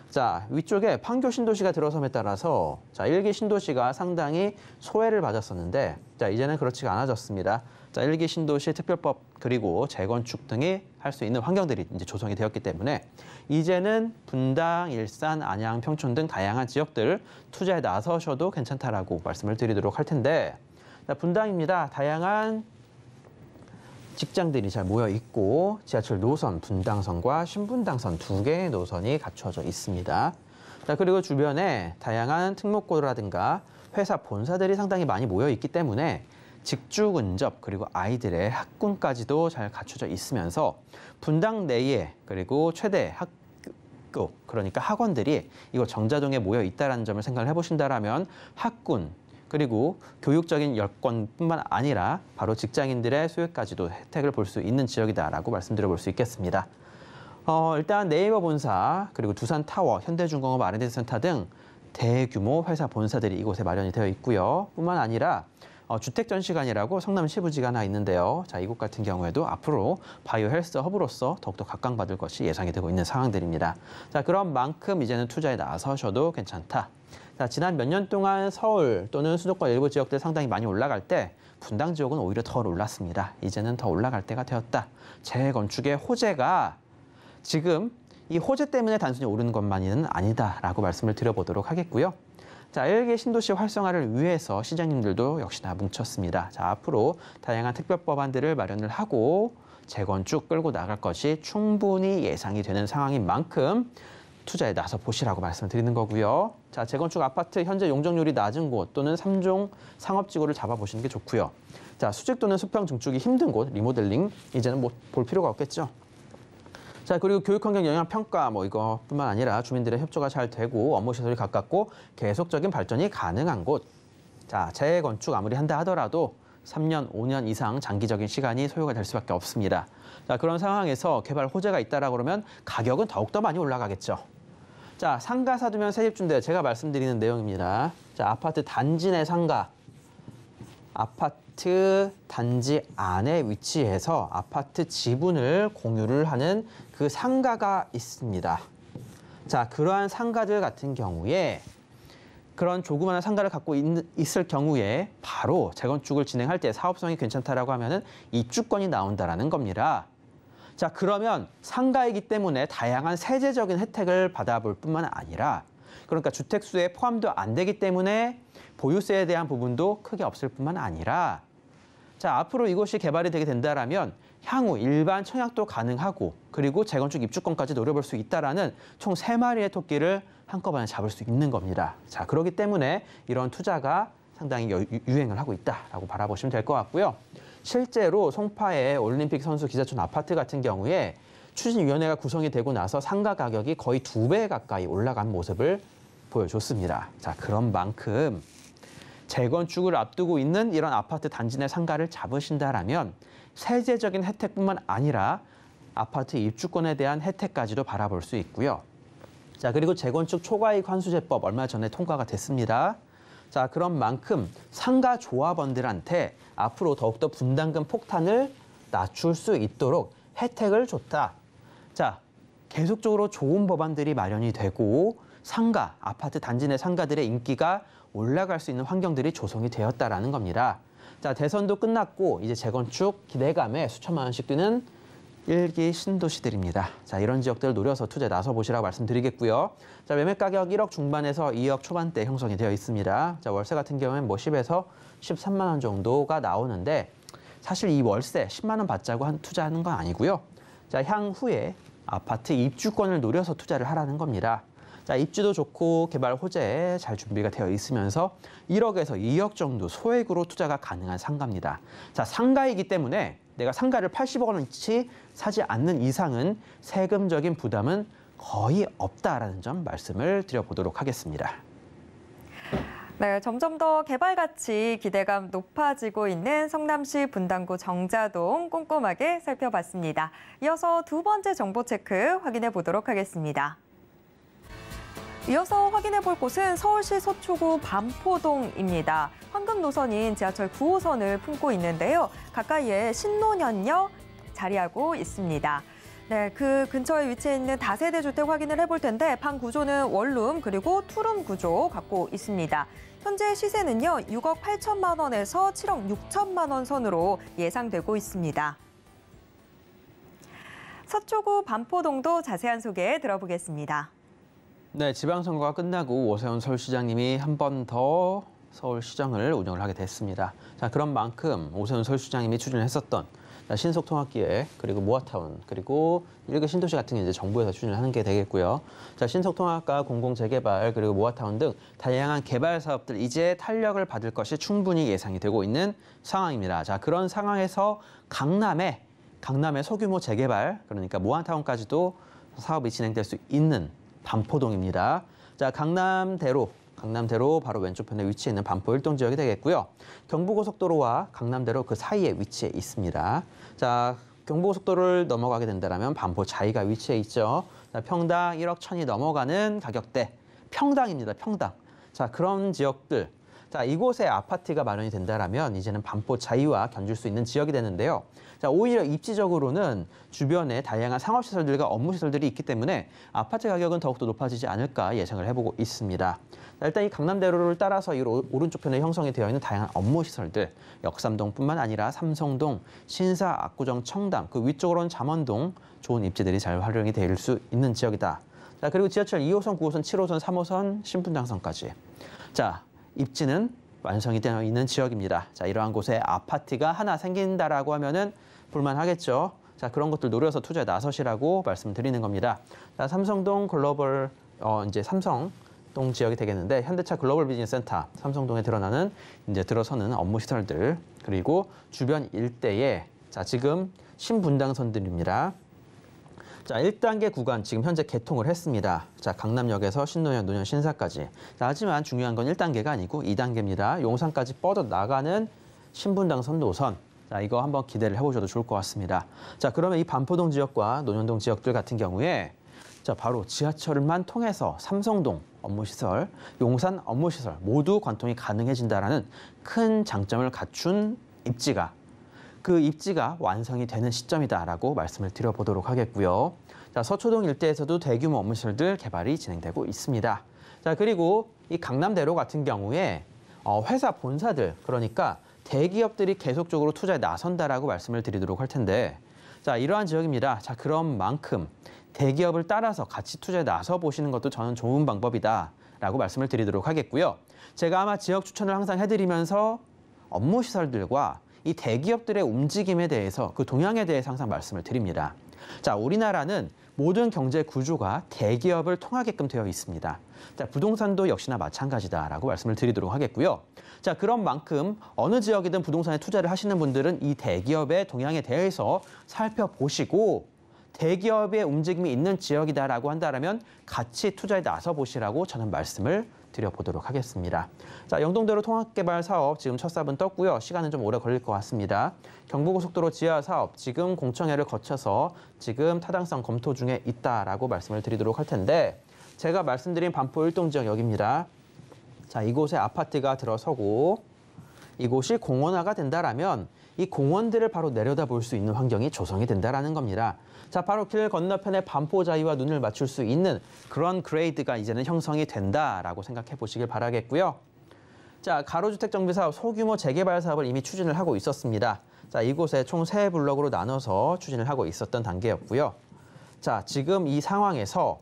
자, 위쪽에 판교 신도시가 들어섬에 따라서, 자, 1기 신도시가 상당히 소외를 받았었는데, 자, 이제는 그렇지가 않아졌습니다. 자, 1기 신도시 특별법 그리고 재건축 등이 할 수 있는 환경들이 이제 조성이 되었기 때문에 이제는 분당, 일산, 안양, 평촌 등 다양한 지역들 투자에 나서셔도 괜찮다라고 말씀을 드리도록 할 텐데, 자, 분당입니다. 다양한 직장들이 잘 모여 있고 지하철 노선, 분당선과 신분당선 2개의 노선이 갖춰져 있습니다. 자, 그리고 주변에 다양한 특목고라든가 회사 본사들이 상당히 많이 모여 있기 때문에 직주 근접 그리고 아이들의 학군까지도 잘 갖춰져 있으면서 분당 내에 그리고 최대 학교 그러니까 학원들이 이곳 정자동에 모여 있다는 점을 생각을 해보신다라면 학군 그리고 교육적인 여건뿐만 아니라 바로 직장인들의 수요까지도 혜택을 볼 수 있는 지역이다라고 말씀드려볼 수 있겠습니다. 일단 네이버 본사 그리고 두산타워, 현대중공업 R&D 센터 등 대규모 회사 본사들이 이곳에 마련이 되어 있고요. 뿐만 아니라 주택전시관이라고 성남시 부지가 하나 있는데요. 자, 이곳 같은 경우에도 앞으로 바이오 헬스 허브로서 더욱더 각광받을 것이 예상이 되고 있는 상황들입니다. 자, 그런 만큼 이제는 투자에 나서셔도 괜찮다. 자, 지난 몇 년 동안 서울 또는 수도권 일부 지역들 상당히 많이 올라갈 때 분당 지역은 오히려 더 올랐습니다. 이제는 더 올라갈 때가 되었다. 재건축의 호재가 지금 이 호재 때문에 단순히 오르는 것만은 아니다라고 말씀을 드려보도록 하겠고요. 자, 1기 신도시 활성화를 위해서 시장님들도 역시나 뭉쳤습니다. 자, 앞으로 다양한 특별 법안들을 마련을 하고 재건축 끌고 나갈 것이 충분히 예상이 되는 상황인 만큼 투자에 나서 보시라고 말씀을 드리는 거고요. 자, 재건축 아파트 현재 용적률이 낮은 곳 또는 3종 상업지구를 잡아보시는 게 좋고요. 자, 수직 또는 수평 증축이 힘든 곳, 리모델링 이제는 뭐 볼 필요가 없겠죠. 자, 그리고 교육환경 영향평가 이거뿐만 아니라 주민들의 협조가 잘 되고 업무시설이 가깝고 계속적인 발전이 가능한 곳. 자, 재건축 아무리 한다 하더라도 3년, 5년 이상 장기적인 시간이 소요가 될 수밖에 없습니다. 자, 그런 상황에서 개발 호재가 있다라고 그러면 가격은 더욱더 많이 올라가겠죠. 자, 상가 사두면 세입준대 제가 말씀드리는 내용입니다. 자, 아파트 단지 내 상가. 아파트 단지 안에 위치해서 아파트 지분을 공유를 하는 그 상가가 있습니다. 자, 그러한 상가들 같은 경우에 그런 조그마한 상가를 갖고 있을 경우에 바로 재건축을 진행할 때 사업성이 괜찮다라고 하면은 입주권이 나온다라는 겁니다. 자, 그러면 상가이기 때문에 다양한 세제적인 혜택을 받아볼 뿐만 아니라 그러니까 주택수에 포함도 안 되기 때문에 보유세에 대한 부분도 크게 없을 뿐만 아니라 자, 앞으로 이곳이 개발이 되게 된다라면 향후 일반 청약도 가능하고 그리고 재건축 입주권까지 노려볼 수 있다라는 총 3마리의 토끼를 한꺼번에 잡을 수 있는 겁니다. 자, 그렇기 때문에 이런 투자가 상당히 유행을 하고 있다라고 바라보시면 될 것 같고요. 실제로 송파의 올림픽 선수 기자촌 아파트 같은 경우에 추진위원회가 구성이 되고 나서 상가 가격이 거의 2배 가까이 올라간 모습을 보여줬습니다. 자, 그런 만큼 재건축을 앞두고 있는 이런 아파트 단지 내 상가를 잡으신다라면 세제적인 혜택뿐만 아니라 아파트 입주권에 대한 혜택까지도 바라볼 수 있고요. 자, 그리고 재건축 초과이익 환수제법 얼마 전에 통과가 됐습니다. 자, 그런 만큼 상가 조합원들한테 앞으로 더욱더 분담금 폭탄을 낮출 수 있도록 혜택을 줬다. 자, 계속적으로 좋은 법안들이 마련이 되고 상가, 아파트 단지 내 상가들의 인기가 올라갈 수 있는 환경들이 조성이 되었다라는 겁니다. 자, 대선도 끝났고 이제 재건축 기대감에 수천만 원씩 드는 1기 신도시들입니다. 자, 이런 지역들을 노려서 투자에 나서보시라고 말씀드리겠고요. 자, 매매 가격 1억 중반에서 2억 초반대 형성이 되어 있습니다. 자, 월세 같은 경우에는 10에서 13만 원 정도가 나오는데 사실 이 월세 10만 원 받자고 투자하는 건 아니고요. 자, 향후에 아파트 입주권을 노려서 투자를 하라는 겁니다. 자, 입지도 좋고 개발 호재에 잘 준비가 되어 있으면서 1억에서 2억 정도 소액으로 투자가 가능한 상가입니다. 자, 상가이기 때문에 내가 상가를 80억 원어치 사지 않는 이상은 세금적인 부담은 거의 없다라는 점 말씀을 드려보도록 하겠습니다. 네, 점점 더 개발 가치 기대감 높아지고 있는 성남시 분당구 정자동 꼼꼼하게 살펴봤습니다. 이어서 두 번째 정보 체크 확인해 보도록 하겠습니다. 이어서 확인해 볼 곳은 서울시 서초구 반포동입니다. 황금 노선인 지하철 9호선을 품고 있는데요. 가까이에 신논현역 자리하고 있습니다. 네, 그 근처에 위치해 있는 다세대 주택 확인을 해볼 텐데 방 구조는 원룸 그리고 투룸 구조 갖고 있습니다. 현재 시세는요 6억 8천만 원에서 7억 6천만 원 선으로 예상되고 있습니다. 서초구 반포동도 자세한 소개 들어보겠습니다. 네, 지방선거가 끝나고 오세훈 서울시장님이 한 번 더 서울시정을 운영을 하게 됐습니다. 자, 그런 만큼 오세훈 서울시장님이 추진했었던 신속통합기획, 그리고 모아타운, 그리고 일개 신도시 같은 게 이제 정부에서 추진을 하는 게 되겠고요. 자, 신속통합과 공공재개발, 그리고 모아타운 등 다양한 개발 사업들 이제 탄력을 받을 것이 충분히 예상이 되고 있는 상황입니다. 자, 그런 상황에서 강남의 소규모 재개발, 그러니까 모아타운까지도 사업이 진행될 수 있는 반포동입니다. 자, 강남대로 바로 왼쪽 편에 위치해 있는 반포 1동 지역이 되겠고요. 경부고속도로와 강남대로 그 사이에 위치해 있습니다. 자, 경부고속도로를 넘어가게 된다면 반포 자이가 위치해 있죠. 자, 평당 1억 1,000이 넘어가는 가격대, 평당입니다. 평당. 자, 그런 지역들. 자, 이곳에 아파트가 마련이 된다면 이제는 반포 자이와 견줄 수 있는 지역이 되는데요. 자, 오히려 입지적으로는 주변에 다양한 상업시설들과 업무시설들이 있기 때문에 아파트 가격은 더욱더 높아지지 않을까 예상을 해보고 있습니다. 자, 일단 이 강남대로를 따라서 이 오른쪽 편에 형성이 되어 있는 다양한 업무시설들, 역삼동뿐만 아니라 삼성동, 신사, 압구정, 청담, 그 위쪽으로는 잠원동, 좋은 입지들이 잘 활용이 될 수 있는 지역이다. 자, 그리고 지하철 2호선, 9호선, 7호선, 3호선, 신분당선까지. 자, 입지는 완성이 되어 있는 지역입니다. 자, 이러한 곳에 아파트가 하나 생긴다라고 하면은 볼만하겠죠. 자, 그런 것들 노려서 투자에 나서시라고 말씀드리는 겁니다. 자, 삼성동 글로벌, 이제 삼성동 지역이 되겠는데, 현대차 글로벌 비즈니스 센터, 삼성동에 드러나는 이제 들어서는 업무 시설들, 그리고 주변 일대에, 자, 지금 신분당선들입니다. 자, 1단계 구간 지금 현재 개통을 했습니다. 자, 강남역에서 신노현, 노년, 신사까지. 자, 하지만 중요한 건 1단계가 아니고 2단계입니다. 용산까지 뻗어 나가는 신분당선 노선. 자, 이거 한번 기대를 해보셔도 좋을 것 같습니다. 자, 그러면 이 반포동 지역과 논현동 지역들 같은 경우에 자, 바로 지하철만 통해서 삼성동 업무시설, 용산 업무시설 모두 관통이 가능해진다는 큰 장점을 갖춘 입지가 그 입지가 완성이 되는 시점이다라고 말씀을 드려보도록 하겠고요. 자, 서초동 일대에서도 대규모 업무시설들 개발이 진행되고 있습니다. 자, 그리고 이 강남대로 같은 경우에 회사 본사들, 그러니까 대기업들이 계속적으로 투자에 나선다라고 말씀을 드리도록 할 텐데, 자, 이러한 지역입니다. 자, 그런 만큼 대기업을 따라서 같이 투자에 나서 보시는 것도 저는 좋은 방법이다라고 말씀을 드리도록 하겠고요. 제가 아마 지역 추천을 항상 해드리면서 업무시설들과 이 대기업들의 움직임에 대해서, 그 동향에 대해서 항상 말씀을 드립니다. 자, 우리나라는 모든 경제 구조가 대기업을 통하게끔 되어 있습니다. 자, 부동산도 역시나 마찬가지다라고 말씀을 드리도록 하겠고요. 자, 그런 만큼 어느 지역이든 부동산에 투자를 하시는 분들은 이 대기업의 동향에 대해서 살펴보시고 대기업의 움직임이 있는 지역이다라고 한다면 같이 투자에 나서 보시라고 저는 말씀을 드려보도록 하겠습니다. 자, 영동대로 통합개발 사업 지금 첫 삽은 떴고요. 시간은 좀 오래 걸릴 것 같습니다. 경부고속도로 지하 사업 지금 공청회를 거쳐서 지금 타당성 검토 중에 있다라고 말씀을 드리도록 할 텐데, 제가 말씀드린 반포 1동 지역 여기입니다. 자, 이곳에 아파트가 들어서고 이곳이 공원화가 된다라면 이 공원들을 바로 내려다볼 수 있는 환경이 조성이 된다라는 겁니다. 자, 바로 길 건너편에 반포자이와 눈을 맞출 수 있는 그런 그레이드가 이제는 형성이 된다라고 생각해 보시길 바라겠고요. 자, 가로주택 정비 사업, 소규모 재개발 사업을 이미 추진을 하고 있었습니다. 자, 이곳에 총 3블럭으로 나눠서 추진을 하고 있었던 단계였고요. 자, 지금 이 상황에서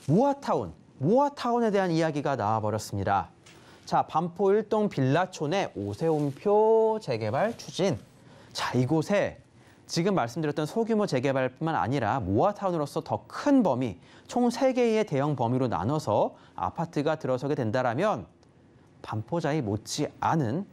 모아타운에 대한 이야기가 나와버렸습니다. 자, 반포 1동 빌라촌의 오세훈표 재개발 추진. 자, 이곳에 지금 말씀드렸던 소규모 재개발뿐만 아니라 모아타운으로서 더 큰 범위, 총 3개의 대형 범위로 나눠서 아파트가 들어서게 된다면 반포자이 못지않은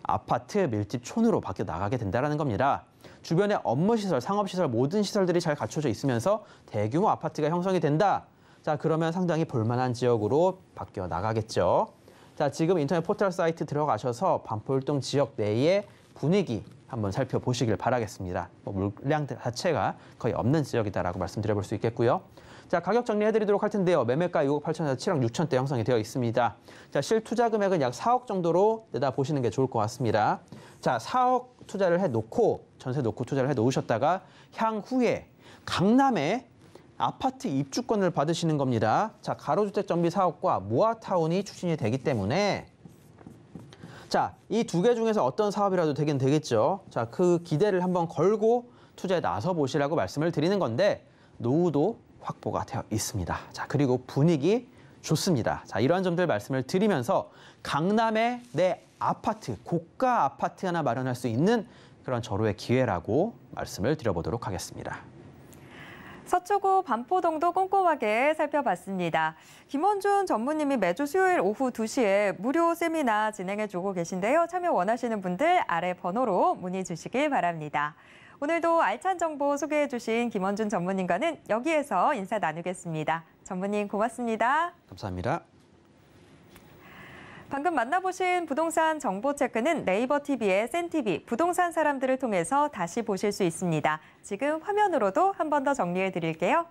아파트 밀집촌으로 바뀌어 나가게 된다는 겁니다. 주변에 업무시설, 상업시설, 모든 시설들이 잘 갖춰져 있으면서 대규모 아파트가 형성이 된다. 자, 그러면 상당히 볼만한 지역으로 바뀌어 나가겠죠. 자, 지금 인터넷 포털 사이트 들어가셔서 반포 1동 지역 내의 분위기 한번 살펴보시길 바라겠습니다. 물량 자체가 거의 없는 지역이다라고 말씀드려볼 수 있겠고요. 자, 가격 정리해드리도록 할 텐데요. 매매가 6억 8천에서 7억 6천대 형성이 되어 있습니다. 자, 실투자 금액은 약 4억 정도로 내다보시는 게 좋을 것 같습니다. 자, 4억 투자를 해놓고, 전세 놓고 투자를 해놓으셨다가 향후에 강남에 아파트 입주권을 받으시는 겁니다. 자, 가로주택 정비 사업과 모아타운이 추진이 되기 때문에 자, 이 두 개 중에서 어떤 사업이라도 되긴 되겠죠. 자, 그 기대를 한번 걸고 투자에 나서 보시라고 말씀을 드리는 건데, 노후도 확보가 되어 있습니다. 자, 그리고 분위기 좋습니다. 자, 이러한 점들 말씀을 드리면서 강남에 내 아파트, 고가 아파트 하나 마련할 수 있는 그런 절호의 기회라고 말씀을 드려보도록 하겠습니다. 서초구 반포동도 꼼꼼하게 살펴봤습니다. 김원준 전무님이 매주 수요일 오후 2시에 무료 세미나 진행해주고 계신데요. 참여 원하시는 분들 아래 번호로 문의 주시길 바랍니다. 오늘도 알찬 정보 소개해주신 김원준 전무님과는 여기에서 인사 나누겠습니다. 전무님 고맙습니다. 감사합니다. 방금 만나보신 부동산 정보 체크는 네이버 TV의 센TV 부동산 사람들을 통해서 다시 보실 수 있습니다. 지금 화면으로도 한 번 더 정리해 드릴게요.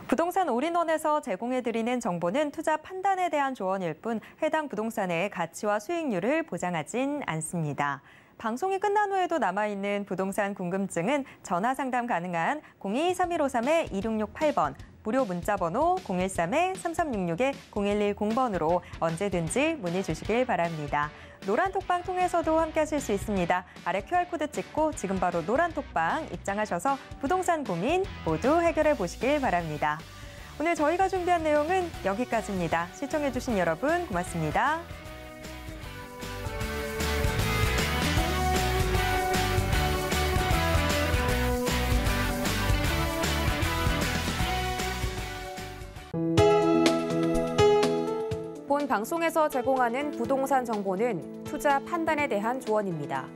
부동산 올인원에서 제공해드리는 정보는 투자 판단에 대한 조언일 뿐 해당 부동산의 가치와 수익률을 보장하진 않습니다. 방송이 끝난 후에도 남아있는 부동산 궁금증은 전화 상담 가능한 02-3153-2668번, 무료 문자번호 013-3366-0110번으로 언제든지 문의 주시길 바랍니다. 노란톡방 통해서도 함께하실 수 있습니다. 아래 QR코드 찍고 지금 바로 노란톡방 입장하셔서 부동산 고민 모두 해결해 보시길 바랍니다. 오늘 저희가 준비한 내용은 여기까지입니다. 시청해주신 여러분 고맙습니다. 본 방송에서 제공하는 부동산 정보는 투자 판단에 대한 조언입니다.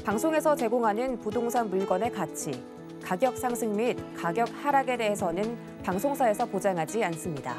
방송에서 제공하는 부동산 물건의 가치, 가격 상승 및 가격 하락에 대해서는 방송사에서 보장하지 않습니다.